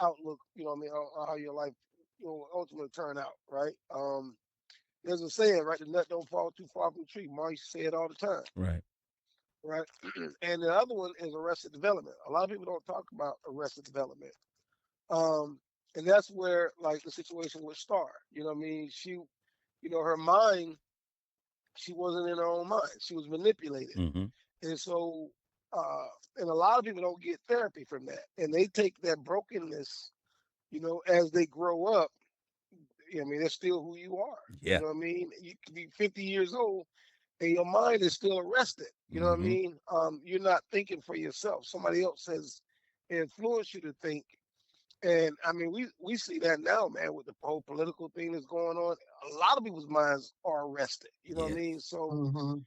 outlook. You know what I mean, on how your life ultimately turn out, right? There's a saying, right? The nut don't fall too far from the tree. Ma used to say it all the time, Right. right? And the other one is arrested development. A lot of people don't talk about arrested development. Um, and that's where like the situation with Star, you know what I mean? Her mind, she wasn't in her own mind. She was manipulated. Mm-hmm. And so uh and a lot of people don't get therapy from that. And they take that brokenness, as they grow up. I mean, that's still who you are. You Yeah. know what I mean? You could be 50 years old and your mind is still arrested. You know what I Mm-hmm. mean? You're not thinking for yourself. Somebody else has influenced you to think. And I mean, we see that now, man, with the whole political thing that's going on. A lot of people's minds are arrested. You know what I Yes. mean? So, Hmm.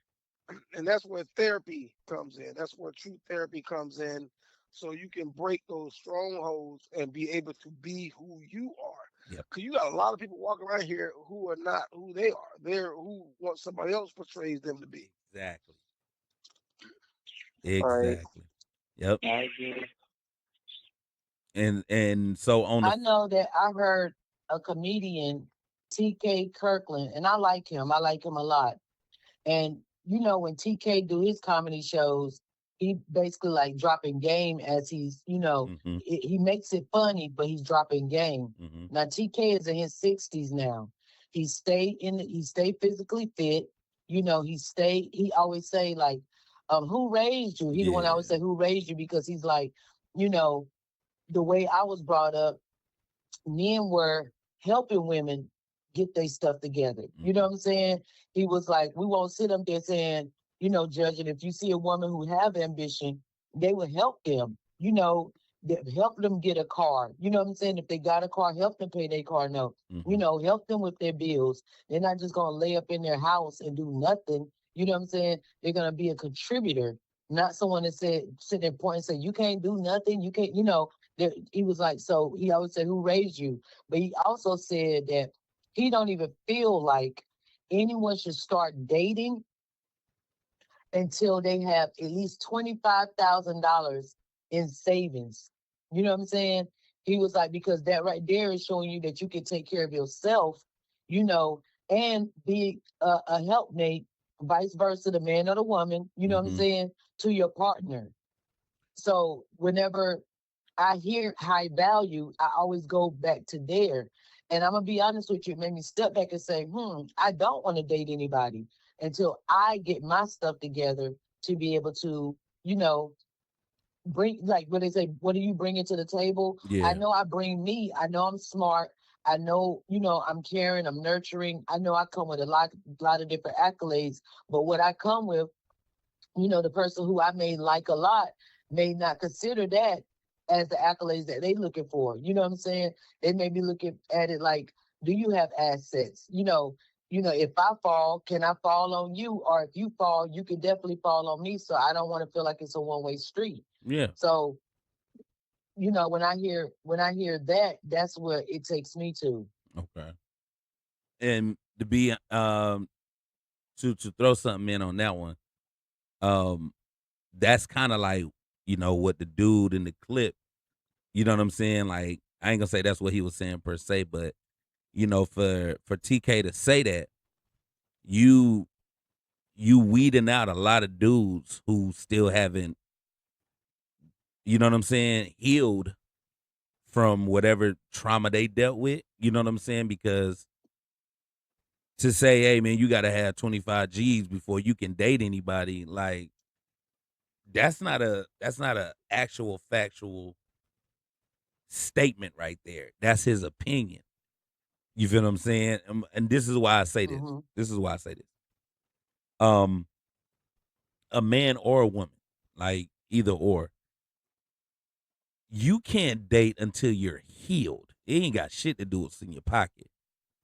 and that's where therapy comes in. That's where true therapy comes in. So you can break those strongholds and be able to be who you are. Yep. Because you got a lot of people walking around here who are not who they are. They're who what somebody else portrays them to be. Exactly. All right. Exactly. Yep. I agree. And so on the I know that I heard a comedian, TK Kirkland, and I like him. I like him a lot. And when TK do his comedy shows, he basically like dropping game as he's, mm-hmm. he makes it funny, but he's dropping game. Mm-hmm. Now TK is in his 60s now. He stay physically fit. He always say like, who raised you? He the one I always Yeah. say who raised you because he's like, you know, the way I was brought up, men were helping women get their stuff together. You know Mm-hmm. what I'm saying? He was like, we won't sit up there saying, judging if you see a woman who have ambition, they will help them, help them get a car. You know what I'm saying? If they got a car, help them pay their car note. Mm-hmm. Help them with their bills. They're not just gonna lay up in their house and do nothing. You know what I'm saying? They're gonna be a contributor, not someone that said sit there and point and say, you can't do nothing, you can't, he was like, so he always said, who raised you? But he also said that he don't even feel like anyone should start dating until they have at least $25,000 in savings. You know what I'm saying? He was like, because that right there is showing you that you can take care of yourself, you know, and be a helpmate, vice versa, the man or the woman. You know what I'm Mm-hmm. saying? to your partner. So whenever I hear high value, I always go back to there. And I'm gonna be honest with you, it made me step back and say, I don't want to date anybody until I get my stuff together to be able to, you know, bring, like what they say, what do you bring to the table? I Yeah. know I bring me. I know I'm smart. I know, I'm caring, I'm nurturing. I know I come with a lot of different accolades, but what I come with, the person who I may like a lot may not consider that as the accolades that they looking for. You know what I'm saying? They may be looking at it like, do you have assets? If I fall, can I fall on you? Or if you fall, you can definitely fall on me. So I don't want to feel like it's a one-way street. Yeah. So, when I hear that, that's where it takes me to. Okay. And to be to throw something in on that one, um, that's kind of like what the dude in the clip. You know what I'm saying? Like I ain't gonna say that's what he was saying per se, but for TK to say that, you you weeding out a lot of dudes who still haven't, what I'm saying, healed from whatever trauma they dealt with. You know what I'm saying? Because to say, hey man, you gotta have 25 G's before you can date anybody, like that's not a actual factual statement right there. That's his opinion. You feel what I'm saying? And this is why I say this. Hmm. This is why I say this. Um, a man or a woman, like either or, you can't date until you're healed. It ain't got shit to do with what's in your pocket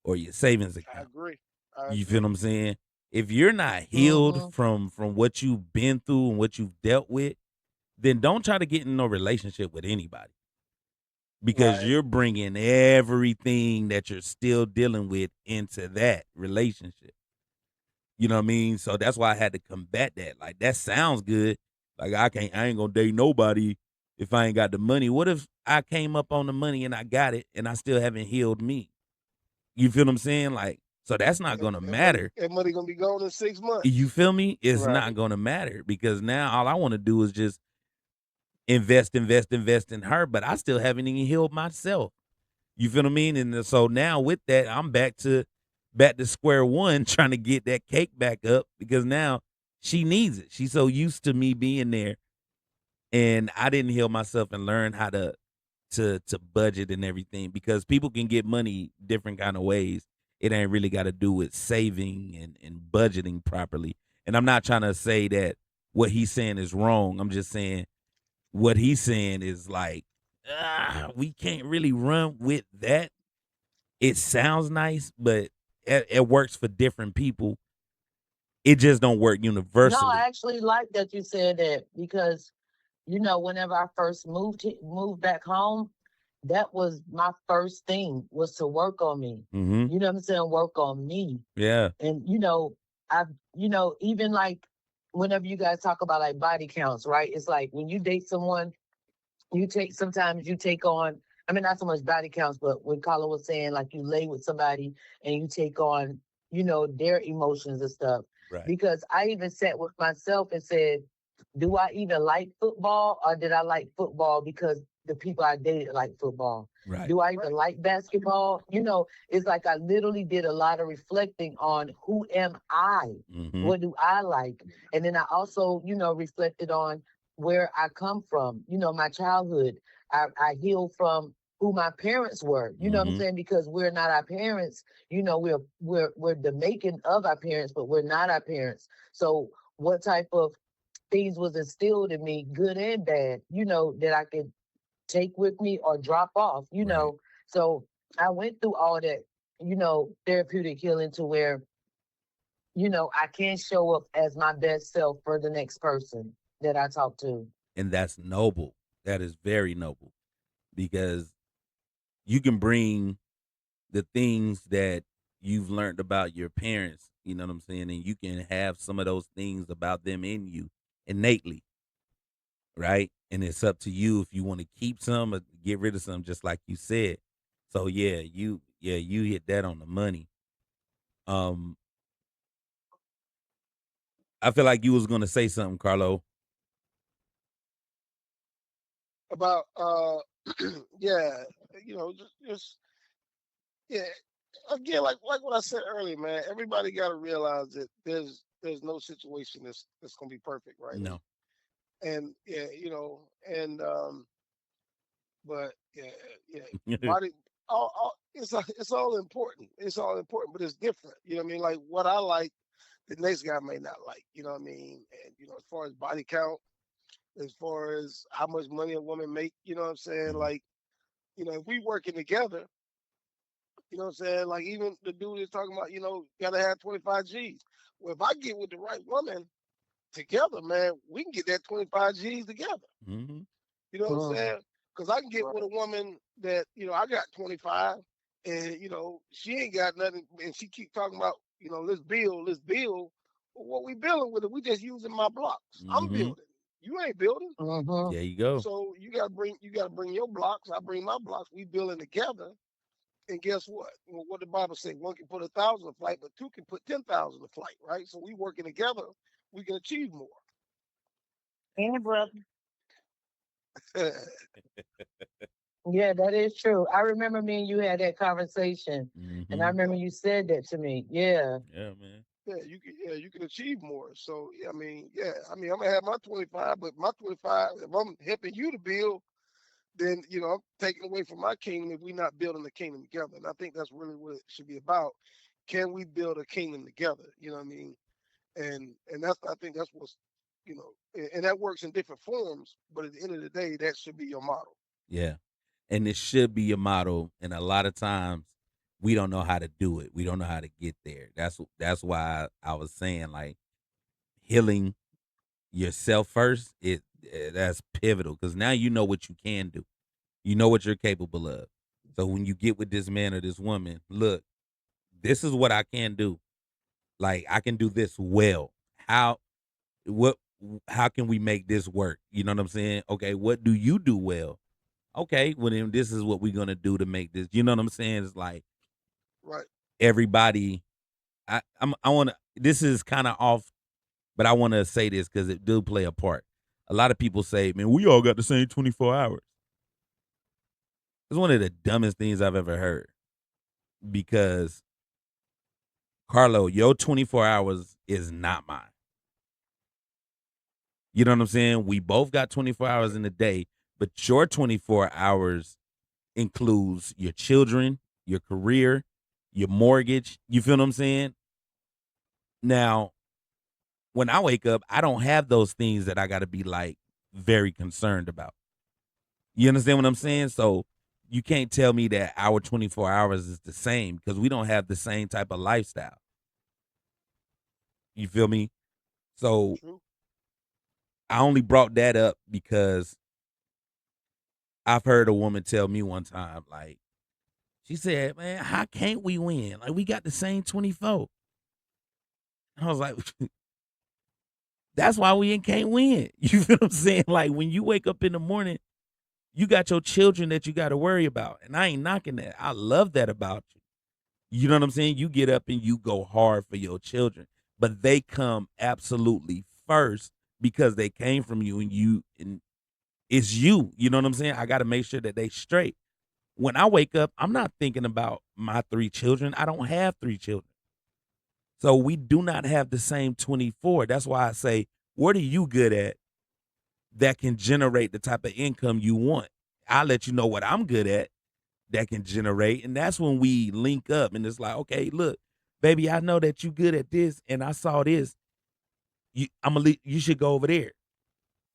or your savings I account. agree. I You feel what agree. I'm saying? If you're not healed Hmm. from what you've been through and what you've dealt with, then don't try to get in no relationship with anybody because Right. you're bringing everything that you're still dealing with into that relationship. You know what I mean? So that's why I had to combat that. Like that sounds good. Like I ain't gonna date nobody if I ain't got the money. What if I came up on the money and I got it and I still haven't healed me? You feel what I'm saying? Like, so that's not And, gonna and money, matter. and money gonna be gone in 6 months. You feel me? It's not Right. gonna matter because now all I want to do is just invest, invest, invest in her, but I still haven't even healed myself. You feel what I mean? And so now with that, I'm back to square one, trying to get that cake back up because now she needs it. She's so used to me being there, and I didn't heal myself and learn how to budget and everything because people can get money different kind of ways. It ain't really got to do with saving and budgeting properly. And I'm not trying to say that what he's saying is wrong. I'm just saying what he's saying is like, we can't really run with that. It sounds nice, but it works for different people. It just don't work No, I universally. actually like that you said that because whenever I first moved back home, that was my first thing was to work on me. Mm-hmm. You know what I'm saying? Work on me. Yeah. And I even like whenever you guys talk about like body counts, right? It's like when you date someone, sometimes you take on, I mean, not so much body counts, but when Carlo was saying like you lay with somebody and you take on, their emotions and stuff. Right. Because I even sat with myself and said, do I even like football, or did I like football because the people I dated like football? Right. Do I even like basketball? It's like I literally did a lot of reflecting on who am I? Mm-hmm. What do I like? And then I also, reflected on where I come from, my childhood. I healed from who my parents were. You know what I'm Mm-hmm. saying? Because we're not our parents. We're the making of our parents, but we're not our parents. So what type of things was instilled in me, good and bad, that I could take with me. Or drop off, Right. So I went through all that, therapeutic healing to where, I can show up as my best self for the next person that I talk to. And that's noble. That is very noble because you can bring the things that you've learned about your parents, you know what I'm saying? And you can have some of those things about them in you innately, right? And it's up to you if you want to keep some or get rid of some, just like you said. So you hit that on the money. Um, I feel like you was gonna say something, Carlo. about yeah, just yeah. Again, like what I said earlier, man. Everybody got to realize that there's no situation that's gonna be perfect, right? No. And yeah, and but yeah, yeah, body. It's all important. It's all important, but it's different. You know what I mean? Like what I like, the next guy may not like. You know what I mean? And as far as body count, as far as how much money a woman make, you know what I'm saying? Mhm. Like, if we working together, you know what I'm saying? Like even the dude is talking about, gotta have 25 G's. Well, if I get with the right woman together, man, we can get that 25 G's together. Mhm. You know what I'm Mm, saying? Because I can get with right. a woman that, I got 25 and, she ain't got nothing and she keep talking about, let's build. Well, what we building with it? We just using my blocks. I'm Mhm. building. You ain't building. Mm-hmm. There you go. So you gotta bring your blocks. I bring my blocks. We building together. And guess what? Well, what the Bible say? One can put 1,000 a flight, but two can put 10,000 a flight, right? So we working together, we can achieve more. And brother, Yeah, that is true. I remember me and you had that conversation, and I Mhm. remember you said that to me. Yeah. Yeah, man. you can achieve more. So yeah, I'm gonna have my 25, but my 25, if I'm helping you to build, then I'm taking away from my kingdom if we're not building the kingdom together. And I think that's really what it should be about. Can we build a kingdom together? You know what I mean? And I think that's what's and that works in different forms, but at the end of the day, that should be your model. Yeah. And it should be a model. And a lot of times we don't know how to do it. We don't know how to get there. That's why I was saying like healing yourself first. That's pivotal because now you know what you can do. You know what you're capable of. So when you get with this man or this woman, look, this is what I can do. Like I can do this well. How what how can we make this work? You know what I'm saying? Okay, what do you do well? Okay, well then this is what we're gonna do to make this. You know what I'm saying? It's like Right. everybody. I want to. This is kind of off, but I want to say this because it do play a part. A lot of people say, "Man, we all got the same 24 hours." It's one of the dumbest things I've ever heard because Carlo, your 24 hours is not mine. You know what I'm saying? We both got 24 hours Right. in a day, but your 24 hours includes your children, your career, your mortgage. You feel what I'm saying? Now, when I wake up, I don't have those things that I got to be like very concerned about. You understand what I'm Right. saying? So you can't tell me that our 24 hours is the same because we don't have the same type of lifestyle. You feel me? So True. I only brought that up because I've heard a woman tell me one time, like, she said, "Man, how can't we win? Like, we got the same 24." I was like, that's why we ain't can't win. You feel what I'm saying? Like, when you wake up in the morning, you got your children that you got to worry about. And I ain't knocking that. I love that about you. You know what I'm saying? You get up and you go hard for your children, but they come absolutely first because they came from you and it's you. You know what I'm saying? I got to make sure that they straight. When I wake up, I'm not thinking about my three children. I don't have three children. So we do not have the same 24. That's why I say, what are you good at that can generate the type of income you want? I'll let you know what I'm good at that can generate. And that's when we link up and it's like, okay, look, baby, I know that you good at this and I saw this. You should go over there.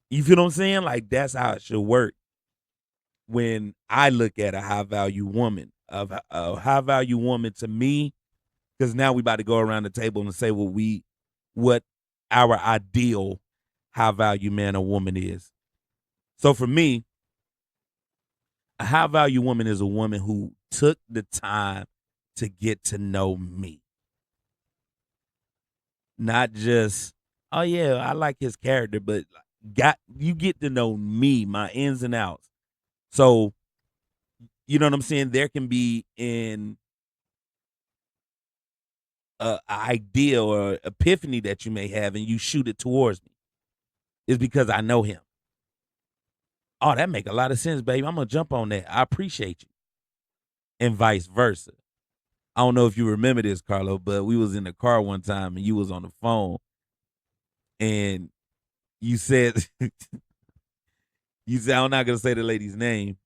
You feel what I'm saying? Like that's how it should work when I look at a high value woman. Of a high value woman to me, because now we about to go around the table and say what our ideal high value man or woman is. So for me, a high value woman is a woman who took the time to get to know me. Not just, oh yeah, I like his character, but got you get to know me, my ins and outs. So, you know what I'm saying? There can be an idea or epiphany that you may have and you shoot it towards me. It's because I know him. oh, that make a lot of sense, baby. I'm gonna jump on that. I appreciate you. And vice versa. I don't know if you remember this, Carlo, but we was in the car one time and you was on the phone and you said you said I'm not gonna say the lady's name,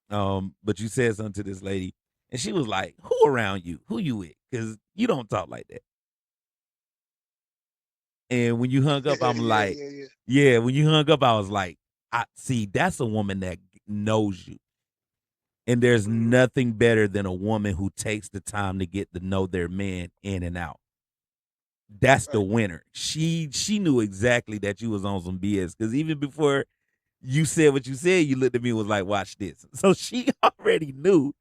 but you said something to this lady, and she was like, "Who around you? Who you with? Because you don't talk like that." And when you hung up, I'm Yeah, like, yeah, yeah. "Yeah." When you hung up, I was like, "I see. That's a woman that knows you." And there's Hmm. nothing better than a woman who takes the time to get to know their man in and out. That's the Right, winner. She knew exactly that you was on some BS because even before you said what you said, you looked at me and was like, "Watch this." So she already knew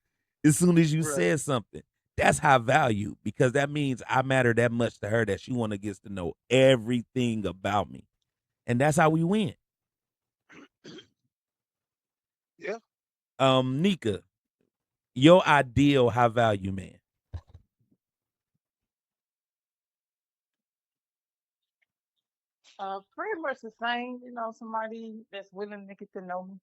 as soon as you right. said something. That's high value because that means I matter that much to her that she want to get to know everything about me, and that's how we win. Yeah. Nika, your ideal high value man. Pretty much the same. You know, somebody that's willing to get to know me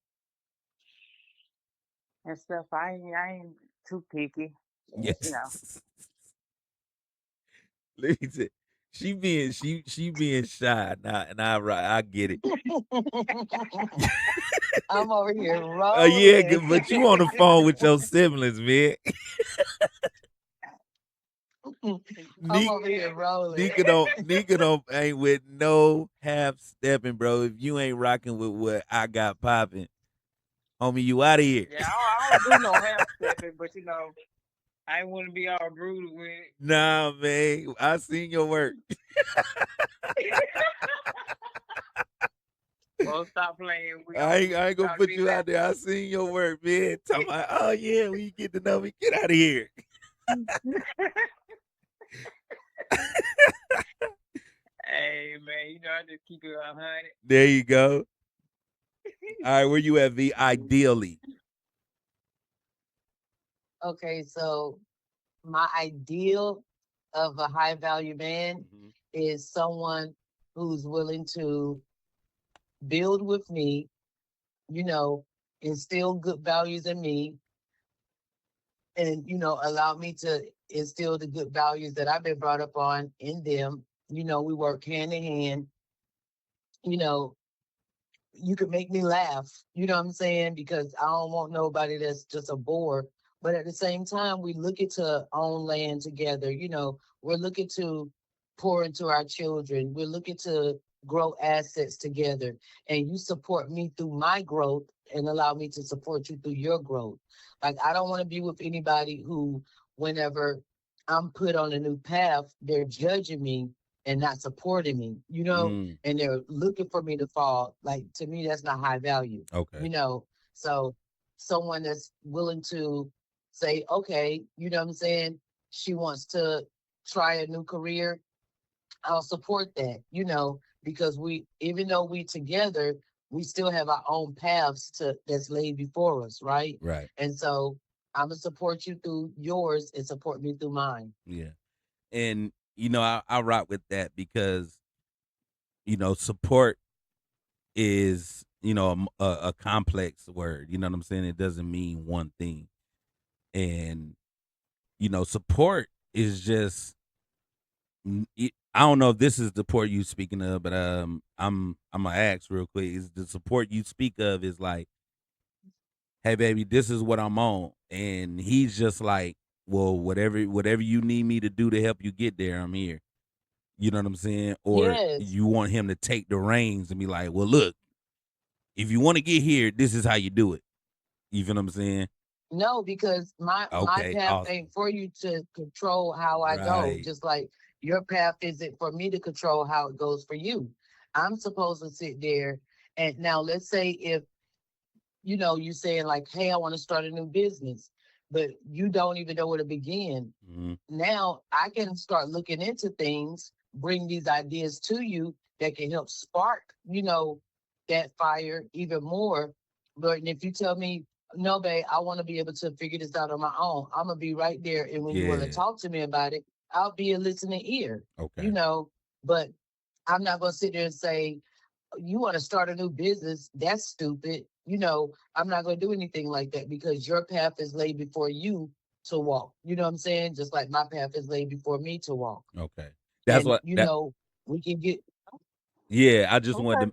and stuff. I ain't too picky. You know. Yes. Let me tell she being shy now, and I get it. I'm over here Yeah, rolling. but you on the phone with your siblings, man. I'm Nika, over here rolling. Nika don't ain't with no half stepping, bro. If you ain't rocking with what I got popping, homie, you out of here. Yeah, I don't do no half stepping, but you know, I ain't want to be all brutal with Nah, man, I seen your work. it. Well, stop playing. I ain't We gonna ought to put be you out there. I seen your work, man. Talking about, oh yeah, when you get to know me, get out of here. laughing. Hey man, you know I just keep it 100. There you go. All right, where you at, V? Ideally. Okay, so my ideal of a high value man Mhm. is someone who's willing to build with me, you know, instill good values in me, and, allow me to instill the good values that I've been brought up on in them. We work hand in hand. You know, you could make me laugh. You know what I'm saying? Because I don't want nobody that's just a bore. But at the same time, we looking to own land together. We're looking to pour into our children. We're looking to grow assets together. And you support me through my growth and allow me to support you through your growth. Like, I don't want to be with anybody who, whenever I'm put on a new path, they're judging me and not supporting me. Mm, And they're looking for me to fall. Like, to me, that's not high value. okay. So someone that's willing to say, okay, you know what I'm saying? She wants to try a new career. I'll support that, because even though we together, we still have our own paths that's laid before us, right? Right. And so I'm gonna support you through yours and support me through mine. Yeah. And I rock with that because support is a complex word. You know what I'm saying? It doesn't mean one thing. And support is just I don't know if this is the support you speaking of, but I'm gonna ask real quick. Is the support you speak of is like, hey baby, this is what I'm on, and he's just like, well, whatever you need me to do to help you get there, I'm here. You know what I'm saying? Or Yes. you want him to take the reins and be like, well, look, if you want to get here, this is how you do it. You feel what I'm saying? No, because my Okay, path awesome. ain't for you to control how I go. Right. Just like your path isn't for me to control how it goes for you. I'm supposed to sit there and now let's say if you saying like, hey, I want to start a new business, but you don't even know where to begin. Hmm. Now I can start looking into things, bring these ideas to you that can help spark, that fire even more. But if you tell me, no, babe, I want to be able to figure this out on my own, I'm gonna be right there. And when you want to Yeah. talk to me about it, I'll be a listening ear, you Okay. know. But I'm not gonna sit there and say, you want to start a new business? That's stupid. I'm not going to do anything like that because your path is laid before you to walk. You know what I'm saying? Just like my path is laid before me to walk. Okay. That's And, what that. we can get, Yeah, I just Okay, wanted to.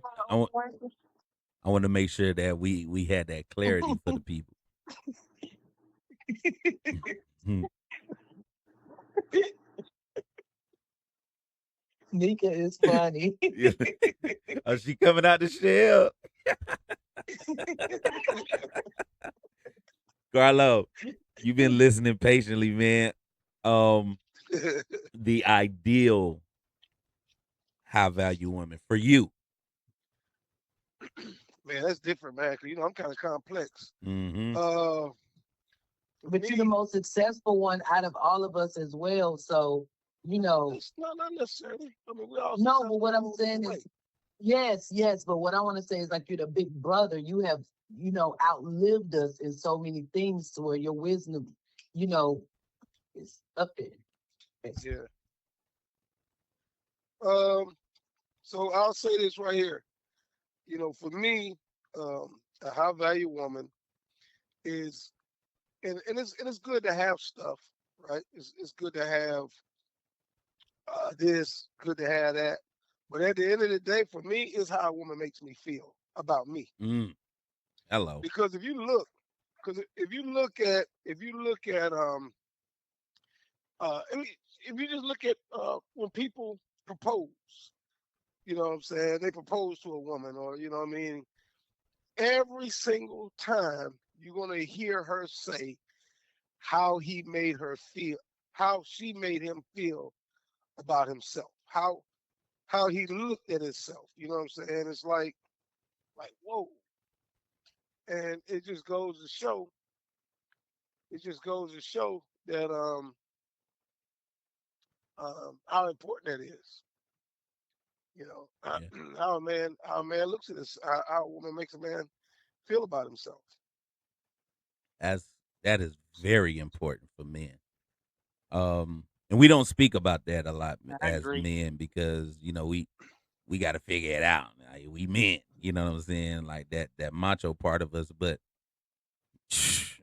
I want to make sure that we had that clarity for the people. Mhm. Nika is funny. Yeah. Oh, she coming out the shell, Carlo. You've been listening patiently, man. Um, the ideal high value woman for you. Man, that's different, man. 'Cause, I'm kind of complex. Mm-hmm. Uh, for But you're the me, most successful one out of all of us as well. So, you know, it's not necessarily. I mean, we're all no, but successful what in our I'm own saying way. is, yes, yes. But what I want to say is, like, you're the big brother. You have, outlived us in so many things to where your wisdom, you know, is up there. Basically. Yeah. Um. So I'll say this right here. For me, a high value woman is, and it's good to have stuff, right? It's good to have this, good to have that. But at the end of the day, for me, is how a woman makes me feel about me. Mm. Hello. Because if you look at if you just look at when people propose, you know what I'm saying? They propose to a woman, or you know what I mean. Every single time you're gonna hear her say how he made her feel, how she made him feel about himself, how he looked at himself. You know what I'm saying? It's like whoa, and it just goes to show that how important that is. Yeah. How a man looks at this, how a woman makes a man feel about himself. As that is very important for men. And we don't speak about that a lot I as agree. men because we got to figure it out. Like, we men, you know what I'm saying? Like that macho part of us. But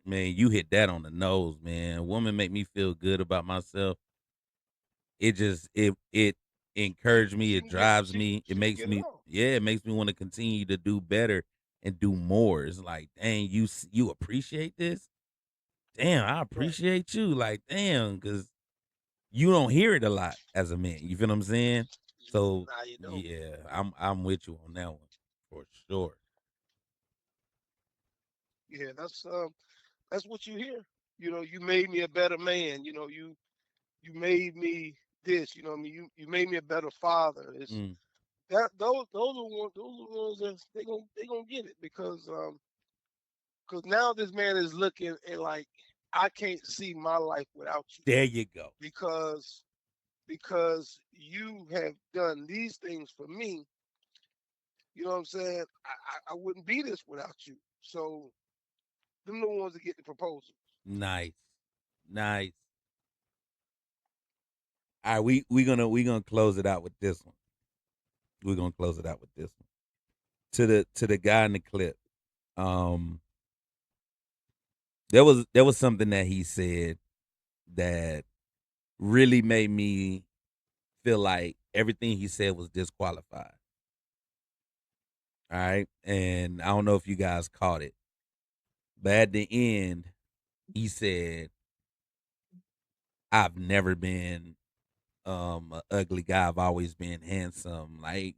man, you hit that on the nose, man. Woman make me feel good about myself. It encourages me. She It can get drives she me. It she can makes get it me, on. yeah. It makes me want to continue to do better and do more. It's like, dang, you appreciate this. Damn, I Right. appreciate you. Like, damn, because you don't hear it a lot as a man. You feel what I'm saying? So Nah, you don't. yeah, I'm with you on that one for sure. Yeah, that's what you hear. You made me a better man. You made me this. You know what I mean? You made me a better father. It's Mm. that those are the ones that they gonna get it because now this man is looking and like I can't see my life without you There you go. because you have done these things for me. You know what I'm saying? I wouldn't be this without you. So them the ones that get the proposal. Nice, nice. All right, we gonna close it out with this one. We're gonna close it out with this one. To the guy in the clip. Um, there was something that he said that really made me feel like everything he said was disqualified. All right. And I don't know if you guys caught it, but at the end, he said, I've never been a ugly guy. I've always been handsome. Like,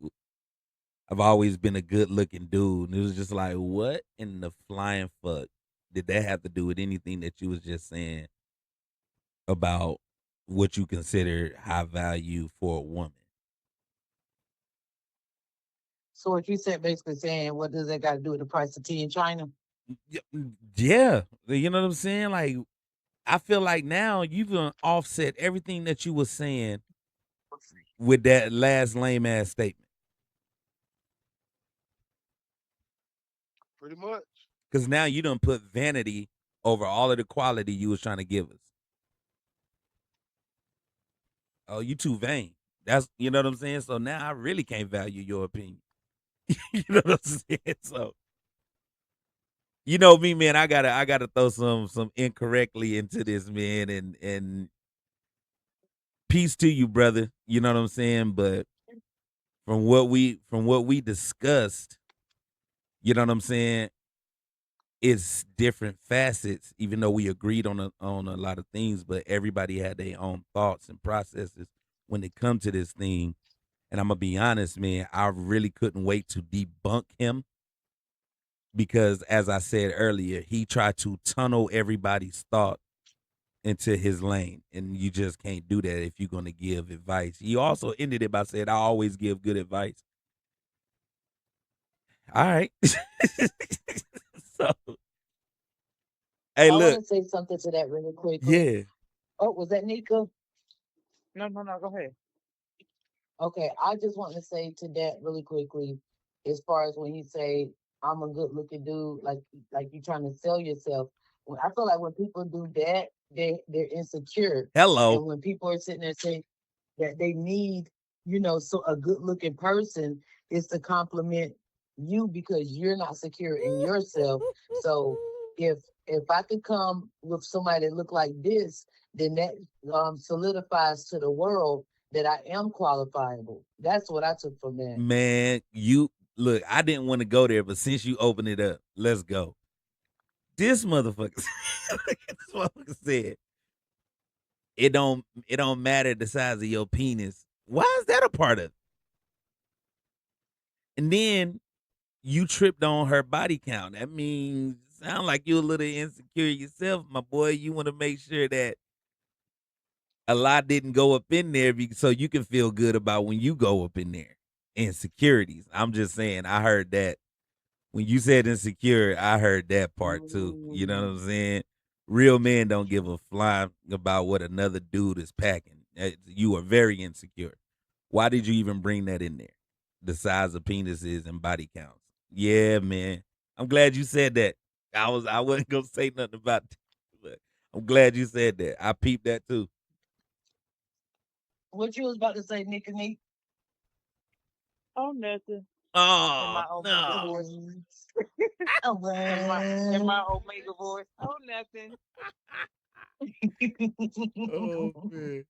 I've always been a good looking dude. And it was just like, what in the flying fuck did that have to do with anything that you was just saying about what you consider high value for a woman? So what you said, basically saying, what does that got to do with the price of tea in China? Yeah. You know what I'm saying? Like, I feel like now you've gonna offset everything that you were saying with that last lame ass statement. Pretty much. Because now you done put vanity over all of the quality you was trying to give us. Oh, you too vain. That's, you know what I'm saying? So now I really can't value your opinion. You know what I'm saying? So You know me, man. I gotta throw some incorrectly into this, man, and peace to you, brother. You know what I'm saying? But from what we discussed, you know what I'm saying? It's different facets, even though we agreed on a lot of things, but everybody had their own thoughts and processes when it come to this thing. And I'm gonna be honest, man, I really couldn't wait to debunk him because, as I said earlier, he tried to tunnel everybody's thought into his lane, and you just can't do that if you're gonna give advice. He also ended it by saying, "I always give good advice." All right, so hey, I want look, to say something to that really quickly. yeah, Oh, was that Nika? No, no, no. Go ahead. Okay, I just want to say to that really quickly, as far as when you say I'm a good looking dude, like you trying to sell yourself. I feel like when people do that, they're insecure, hello, and when people are sitting there saying that they need, so a good looking person is to compliment you because you're not secure in yourself. So if I could come with somebody that look like this, then that solidifies to the world that I am qualifiable. That's what I took from that. man, you look. I didn't want to go there, but since you opened it up, let's go. This motherfucker, this motherfucker said it don't matter the size of your penis. Why is that a part of it? And then you tripped on her body count. That means sound like you a little insecure yourself, my boy. You want to make sure that a lot didn't go up in there so you can feel good about when you go up in there. Insecurities. I'm just saying, I heard that. When you said insecure, I heard that part too. You know what I'm saying? Real men don't give a fly about what another dude is packing. You are very insecure. Why did you even bring that in there? The size of penises and body counts. Yeah, man. I'm glad you said that. I wasn't gonna say nothing about that, but I'm glad you said that. I peeped that too. What you was about to say, Nick and Nick? Oh, nothing. In Oh my Omega no. voice. Oh, In my Omega voice. Oh, nothing. Oh man.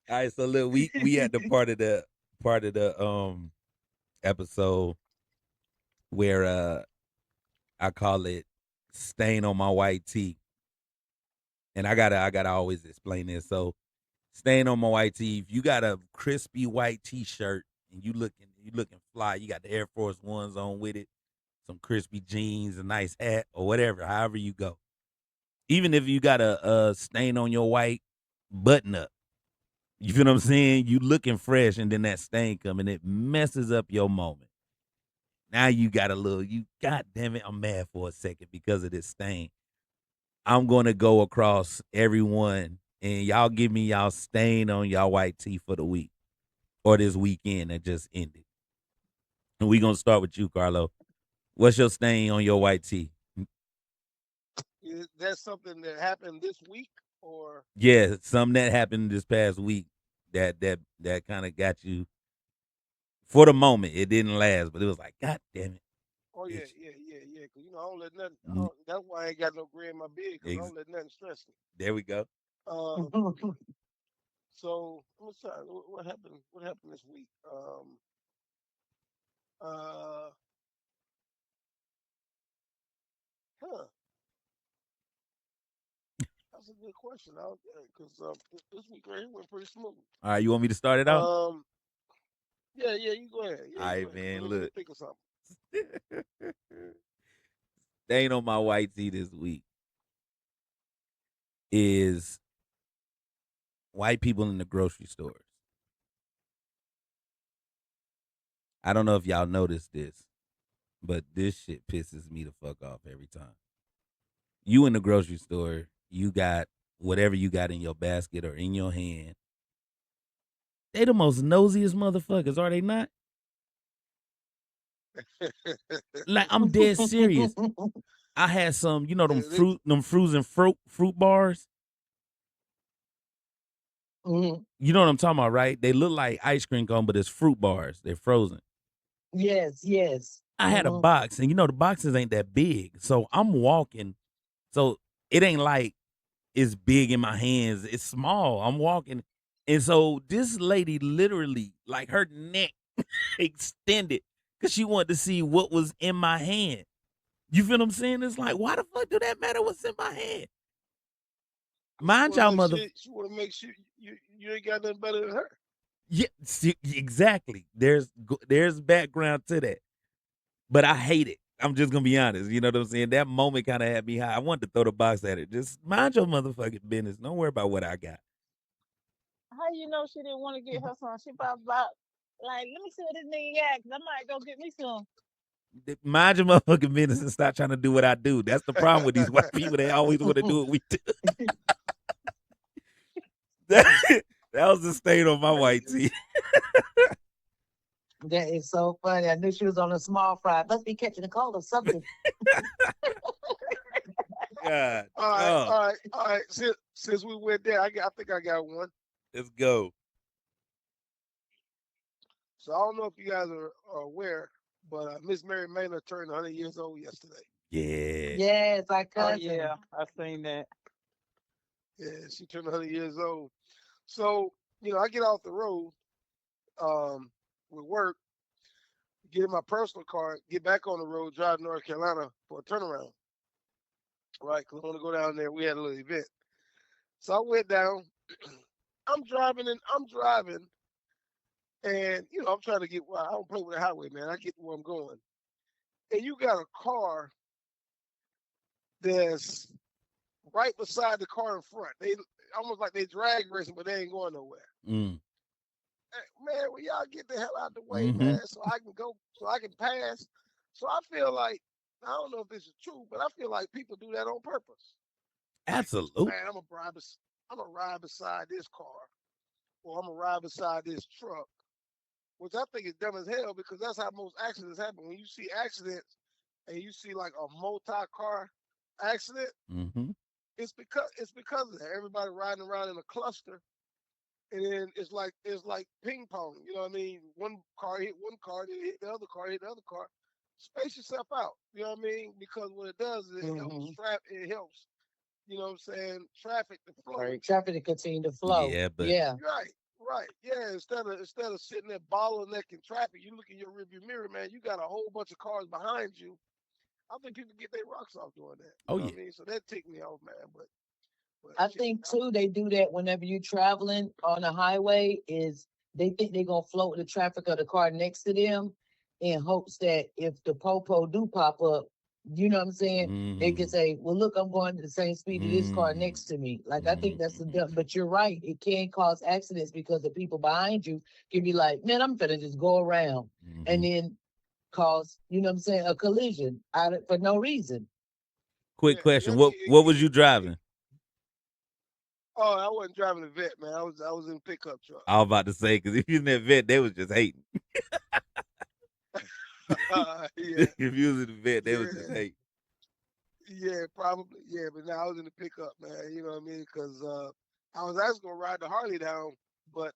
All right, so look, we at the part of the episode where I call it stain on my white tee. And I gotta always explain this. So stain on my white tee, if you got a crispy white t-shirt and you looking fly, you got the Air Force Ones on with it, some crispy jeans, a nice hat, or whatever, however you go. Even if you got a stain on your white button up, you feel what I'm saying? You looking fresh, and then that stain come and it messes up your moment. Now you got a little, god damn it, I'm mad for a second because of this stain. I'm gonna go across everyone and y'all give me y'all stain on y'all white tee for the week or this weekend that just ended. And we gonna start with you, Carlo. What's your stain on your white tee? Is that something that happened this week, or Yeah, something that happened this past week that kind of got you for the moment. It didn't last, but it was like, God damn it. oh yeah, It's, yeah, yeah, yeah. Cause I don't let nothing. mm, That's why I ain't got no gray in my beard. Cause I ex- don't let nothing stress me. there we go. Um, so I'm sorry. What happened? What happened this week? Uh, huh. That's a good question. Cause this week right here went pretty smooth. All right, you want me to start it out? Um, yeah, yeah. You go ahead. Yeah, All you go right, ahead. man. Let me Look, think of something. stain on my white tee this week is white people in the grocery stores. I don't know if y'all noticed this, but this shit pisses me the fuck off every time. You in the grocery store, you got whatever you got in your basket or in your hand. They the most nosiest motherfuckers, are they not? Like I'm dead serious. I had some, them Yeah, they, frozen fruit bars. Mhm. You know what I'm talking about, right? They look like ice cream cone, but it's fruit bars. They're frozen. Yes, yes. I had a Mm-hmm. box, and the boxes ain't that big. So I'm walking. So it ain't like it's big in my hands. It's small. I'm walking. And so this lady literally, like her neck extended because she wanted to see what was in my hand. You feel what I'm saying? It's like, why the fuck do that matter what's in my hand? She Mind want to y'all, make mother. sure. She want to make sure you ain't got nothing better than her. Yeah, see, exactly. There's background to that. But I hate it. I'm just gonna be honest. You know what I'm saying? That moment kind of had me high. I wanted to throw the box at it. Just mind your motherfucking business. Don't worry about what I got. How you know she didn't want to get her some? She probably about like, let me see what this nigga got, 'cause I might go get me some. Mind your motherfucking business and stop trying to do what I do. That's the problem with these white people. They always want to do what we do. that, that was the stain on my white tee. That is so funny. I knew she was on a small fry. Must be catching a cold or something. God. All right, Oh, all right, all right. Since we went there, I think I got one. let's go. So I don't know if you guys are aware, but Miss Mary Maynard turned 100 years old yesterday. Yeah. Yes, our Oh cousin. yeah, I seen that. Yeah, she turned 100 years old. So I get off the road um, with work, get in my personal car, get back on the road, drive to North Carolina for a turnaround. Right, because I want to go down there. We had a little event. So I went down. I'm driving, and I'm trying to get. Well, I don't play with the highway, man. I get to where I'm going, and you got a car that's right beside the car in front. They almost like they drag racing, but they ain't going nowhere. Mm. Hey, man, will y'all get the hell out the way, Mm-hmm. man, so I can go, so I can pass. So I feel like I don't know if this is true, but I feel like people do that on purpose. Like, Absolutely. man, I'm gonna ride beside this car, or I'm gonna ride beside this truck, which I think is dumb as hell because that's how most accidents happen. When you see accidents and you see like a multi-car accident, Mm-hmm. it's because of that. Everybody riding around in a cluster, and then it's like ping pong. You know what I mean? One car hit one car, then hit the other car, hit the other car. Space yourself out. You know what I mean? Because what it does is it helps Mm-hmm. trap. It helps. You know what I'm saying? Traffic to flow. Right. Traffic to continue to flow. Yeah, but Yeah. Right, right. Yeah, instead of sitting there bottlenecking traffic, you look in your rearview mirror, man. You got a whole bunch of cars behind you. I think people get their rocks off doing that. You oh know yeah. what I mean? So that ticked me off, man. But I shit, think too they do that whenever you're traveling on the highway is they think they're gonna float the traffic of the car next to them in hopes that if the popo do pop up, you know what I'm saying, they can Mm-hmm. say, well look, I'm going the same speed of this car Mm-hmm. next to me. Like I think that's the Mm-hmm. dumb, but you're right, it can cause accidents because the people behind you can be like, man, I'm gonna just go around Mm-hmm. and then cause, you know what I'm saying, a collision for no reason. Quick yeah, question. that What was you driving? oh, I wasn't driving a vet, man. I was in a pickup truck. I was about to say because if you was in that vet, they was just hating. Yeah, If you was in the vet, they was just yeah, hating. yeah, probably, yeah. But now I was in the pickup, man. You know what I mean? Because I was actually gonna ride the Harley down, but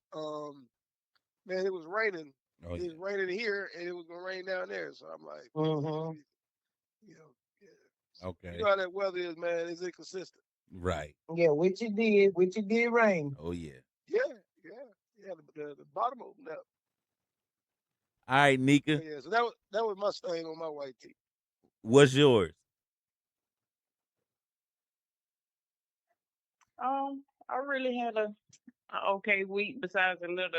man, it was raining. Oh It was yeah. raining here, and it was gonna rain down there. So I'm like, Mm-hmm. you know, yeah. You Okay. know how that weather is, man. It's inconsistent. Right. Yeah, which you did rain. Oh yeah. Yeah, yeah, yeah. The bottom opened up. All right, Nika. Yeah, so that was my stain on my white tee. What's yours? I really had a okay week. Besides a little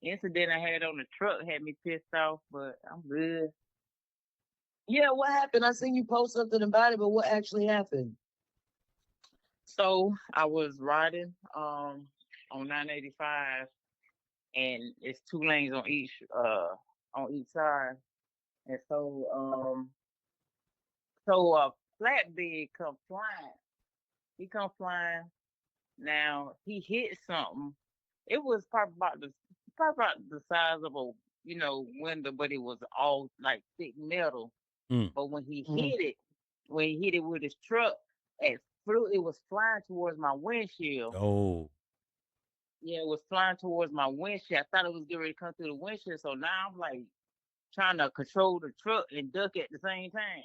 incident I had on the truck, had me pissed off, but I'm good. Yeah, what happened? I seen you post something about it, but what actually happened? So I was riding on 985, and it's two lanes on each side, and so a flatbed come flying. He come flying. Now he hit something. It was probably about the size of a window, but it was all like thick metal. Mm. But when he Mm. hit it, with his truck, it was flying towards my windshield. Oh. Yeah, it was flying towards my windshield. I thought it was getting ready to come through the windshield. So now I'm like, trying to control the truck and duck at the same time.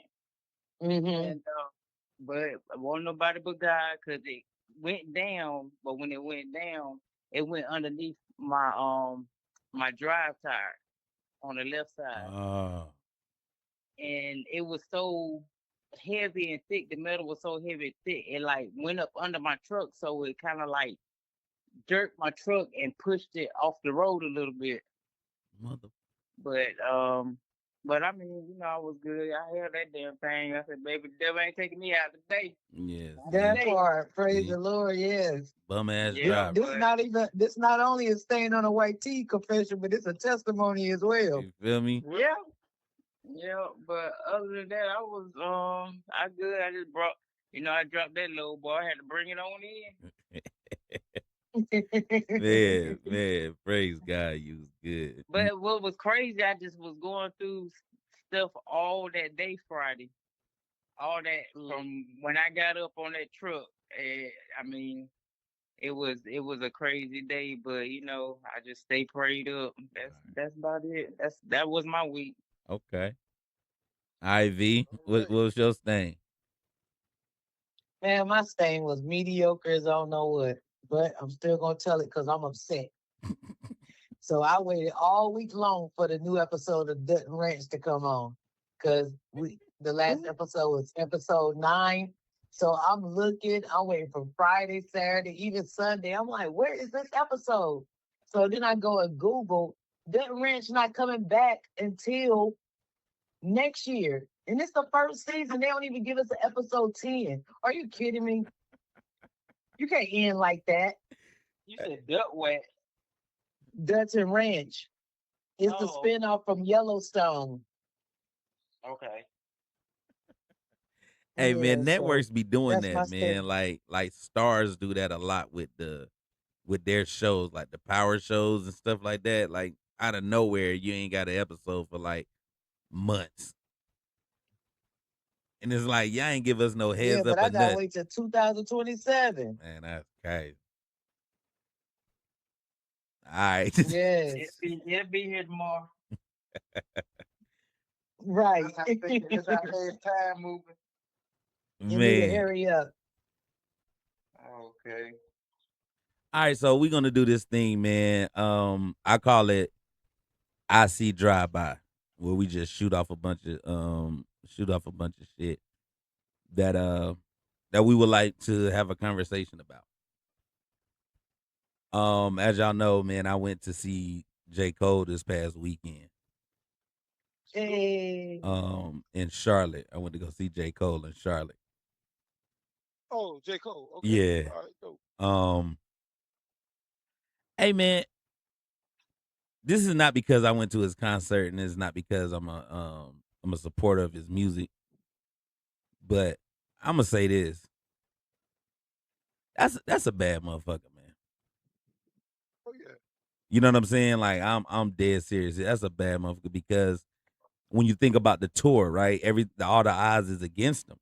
Mm-hmm. And but it wasn't nobody but God because it went down. But when it went down, it went underneath my drive tire on the left side, Oh, and it was so heavy and thick. The metal was so heavy and thick, it like went up under my truck, so it kind of like jerked my truck and pushed it off the road a little bit. mother. But I mean, I was good. I held that damn thing. I said, baby, the devil ain't taking me out today. Yes. Not That today. part, praise See, the Lord, yes. bum ass Yeah, driver. This not only a stain on a white tee confession, but it's a testimony as well. You feel me? yeah, yeah. But other than that, I was I good. I just brought, I dropped that little boy. I had to bring it on in. Man, praise God, you was good. But what was crazy, I just was going through stuff all that day Friday. All that from when I got up on that truck. I mean, it was a crazy day, but I just stay prayed up. That's about it. That was my week. Okay. IV, All what right. was your thing? Man, my stain was mediocre as I don't know what, but I'm still gonna tell it because I'm upset. So I waited all week long for the new episode of Dutton Ranch to come on, because the last episode was episode 9. So I'm waiting for Friday, Saturday, even Sunday. I'm like, where is this episode? So then I go and Google Dutton Ranch not coming back until next year. And it's the first season. They don't even give us an episode 10. Are you kidding me? You can't end like that. You said duck wet. Dutton Ranch. It's the Oh, spinoff from Yellowstone. okay. Hey Yeah, man, so networks be doing that's my that, state. man. Like stars do that a lot with their shows, like the power shows and stuff like that. Like out of nowhere, you ain't got an episode for like months. And it's like y'all ain't give us no Yeah, heads but up I or gotta nothing. wait till 2027. Man, that's crazy. All right. It'll Yes, be, it'll be here tomorrow. right. That's how fast time moving. You need to Man. hurry up. Okay. All right, so we're gonna do this thing, man. I call it I see drive by, where we just shoot off a bunch of shit that that we would like to have a conversation about. As y'all know, man, I went to see J. Cole this past weekend. Hey, In Charlotte. I went to go see J. Cole in Charlotte. Oh, J. Cole. Okay. Yeah. All right. Dope. Um, hey man, this is not because I went to his concert, and it's not because I'm a supporter of his music, but I'm gonna say this: that's a bad motherfucker, man. Oh yeah. You know what I'm saying? Like I'm dead serious. That's a bad motherfucker because when you think about the tour, right? All the odds is against him.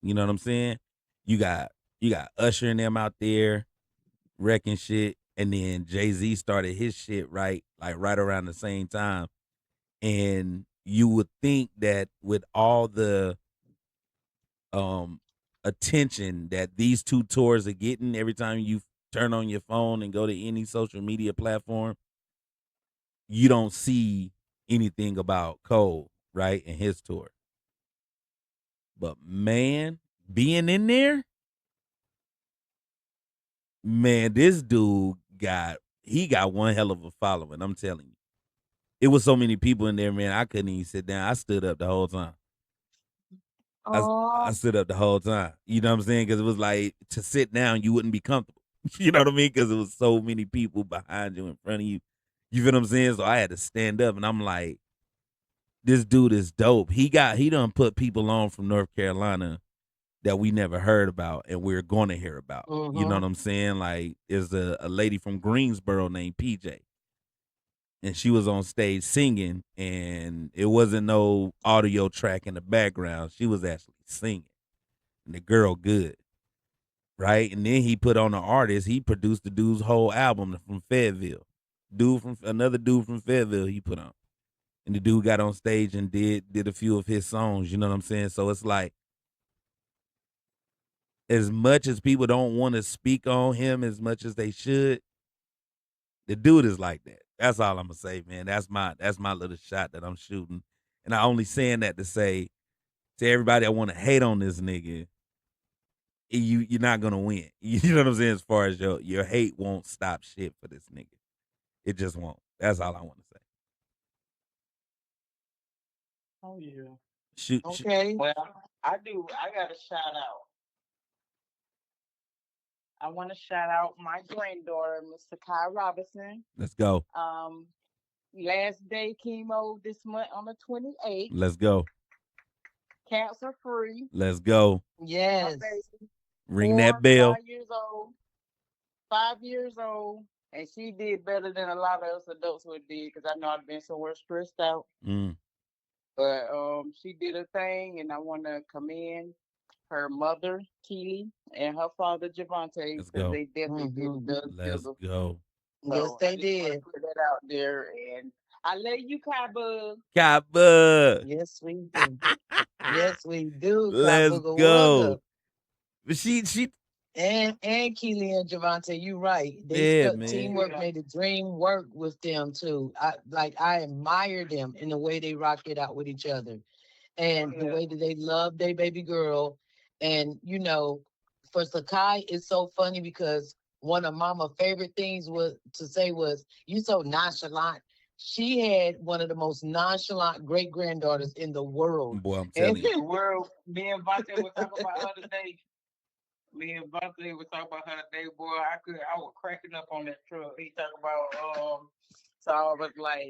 You know what I'm saying? You got you got Usher and them out there wrecking shit, and then Jay-Z started his shit right around the same time. And you would think that with all the um attention that these two tours are getting every time you turn on your phone and go to any social media platform, you don't see anything about Cole, right, and his tour. But man, being in there, man, this dude got one hell of a following. I'm telling you. It was so many people in there, man. I couldn't even sit down. I stood up the whole time. I oh, stood up the whole time. You know what I'm saying? Because it was like to sit down, you wouldn't be comfortable. You know what I mean? Because it was so many people behind you, in front of you. You feel what I'm saying? So I had to stand up, and I'm like, this dude is dope. He done put people on from North Carolina that we never heard about, and we're going to hear about. You know mm-hmm. what I'm saying? Like, there's a lady from Greensboro named PJ, and she was on stage singing, and it wasn't no audio track in the background. She was actually singing, and the girl good, right? And then he put on an artist. He produced the dude's whole album from Fayetteville. Another dude from Fayetteville he put on, and the dude got on stage and did a few of his songs. You know what I'm saying? So it's like, as much as people don't want to speak on him as much as they should, the dude is like that. That's all I'm gonna say, man. That's my little shot that I'm shooting, and I only saying that to say to everybody I want to hate on this nigga, you're not gonna win. You know what I'm saying? As far as your hate won't stop shit for this nigga, it just won't. That's all I want to say. Oh yeah. Shoot. Okay. Well, I do. I got a shout out. I want to shout out my granddaughter, Mr. Kai Robinson. Let's go. Last day chemo this month on the 28th. Let's go. Cancer free. Let's go. My Yes. baby, Ring that bell. 5 years old. 5 years old. And she did better than a lot of us adults would did because I know I've been somewhere stressed out. Mm, But she did her thing, and I want to commend her mother, Keely, and her father, Javante, let's because go. they definitely did Mhm. better Let's together. go. Yes, So they I just want to did. put that out there. And I love you, Kai Bug. Kappa. Yes, we do. Yes, we do. Let's Kabuga go. Wugga. But she And Keely and Javante, you right. They yeah, stuck man. teamwork made the dream work with them too. I admire them in the way they rock it out with each other and the way that they love their baby girl. And for Sakai, it's so funny because one of Mama's favorite things was to say was, "You so nonchalant." She had one of the most nonchalant great granddaughters in the world, Boy, I'm and telling you. World, me and Vontae were talking about her today. Me and Vontae were talking about her today, boy. I was cracking up on that truck. He talking about so I was like,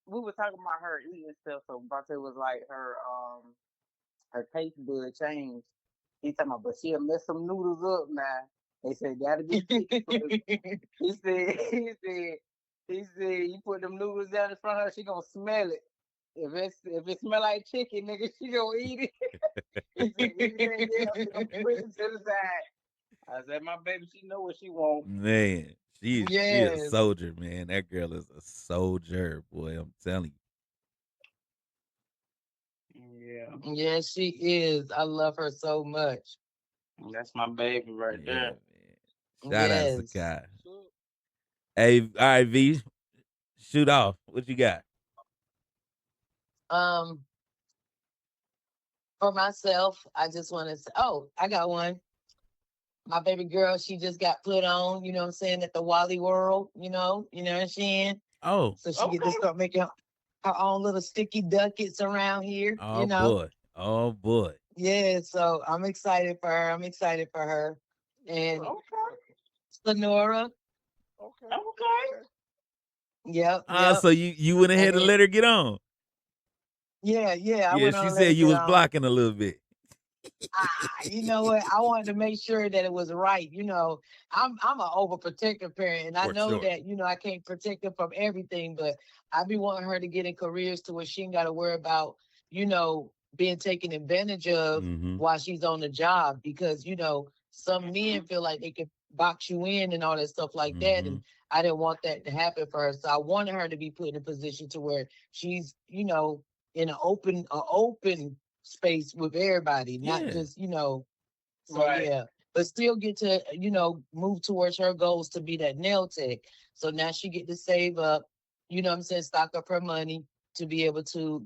we were talking about her eating stuff. So Vontae was like, her taste bud changed. He talking about, but she'll mess some noodles up now. They said gotta be chicken. He said, you put them noodles down in front of her, she gonna smell it. If it smell like chicken, nigga, she gonna eat it. He said anything else, she gonna push it to the side. I said, my baby, she know what she want. Man, she a yes, soldier, man. That girl is a soldier, boy. I'm telling Yeah, yes, she is. I love her so much. that's my baby right you. Yeah, there. man. Shout out Yes. Sakai. So, Hey, all right, V, shoot off. What you got? Um, for myself, I just want to say, oh, I got one. My baby girl, she just got put on, you know what I'm saying, at the Wally World, you know what I'm saying? Oh, So she get to start making her own little sticky ducats around here, oh boy. Oh boy. Yeah, so I'm excited for her. I'm excited for her. And Okay, Lenora, okay, okay. okay. yep, Ah, yep. so you went And ahead and then let her get on. yeah, I Yeah, went she on and let her said you get was on. blocking a little bit. You know what? I wanted to make sure that it was right. I'm an overprotective parent, and I For know sure. that I can't protect her from everything, but I be wanting her to get in careers to where she ain't got to worry about being taken advantage of Mm-hmm. while she's on the job because some men feel like they can box you in and all that stuff like that, Mm-hmm. and I didn't want that to happen for her. So I wanted her to be put in a position to where she's in an open space with everybody, not Yeah. just. So Right. yeah, but still get to move towards her goals to be that nail tech. So now she get to save up, what I'm saying, stock up her money to be able to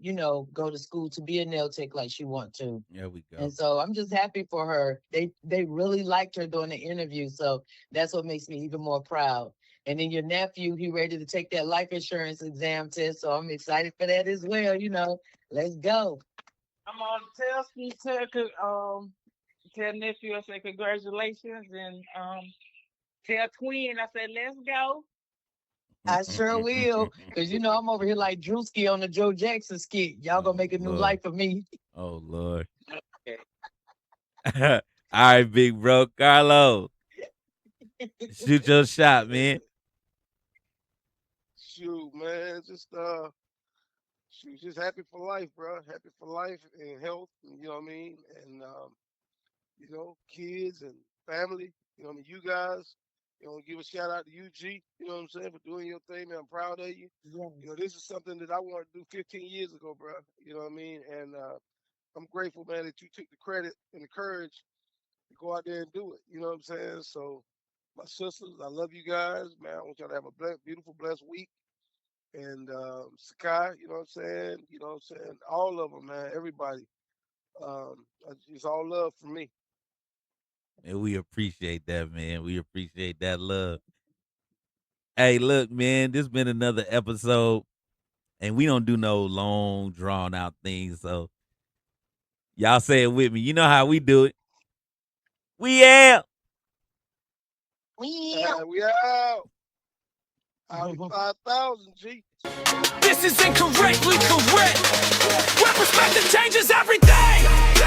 go to school to be a nail tech like she want to. There we go. And so I'm just happy for her. They really liked her during the interview, so that's what makes me even more proud. And then your nephew, he ready to take that life insurance exam test, so I'm excited for that as well. Let's go. I'm on tell nephew I say congratulations and tell twin I said let's go. I sure will, because I'm over here like Drewski on the Joe Jackson skit. Y'all gonna Oh make a new Lord. life for me. Oh Lord. Okay. All right, big bro. Carlo. Shoot your shot, man. Shoot, man, just happy for life, bro. Happy for life and health, and, you know what I mean, and kids and family. You know what I mean, you guys. Give a shout out to UG. You know what I'm saying, for doing your thing, man. I'm proud of you. Yes. This is something that I wanted to do 15 years ago, bro. You know what I mean? And I'm grateful, man, that you took the credit and the courage to go out there and do it. You know what I'm saying? So, my sisters, I love you guys, man. I want y'all to have a beautiful, blessed week. And Sakai, you know what I'm saying? You know what I'm saying? All of them, man. Everybody. It's all love for me. And we appreciate that, man. We appreciate that love. Hey, look, man, this been another episode, and we don't do no long, drawn out things. So y'all say it with me. You know how we do it. We out. We We out. I'll be 5,000, G. This is incorrectly correct. Where perspective changes everything.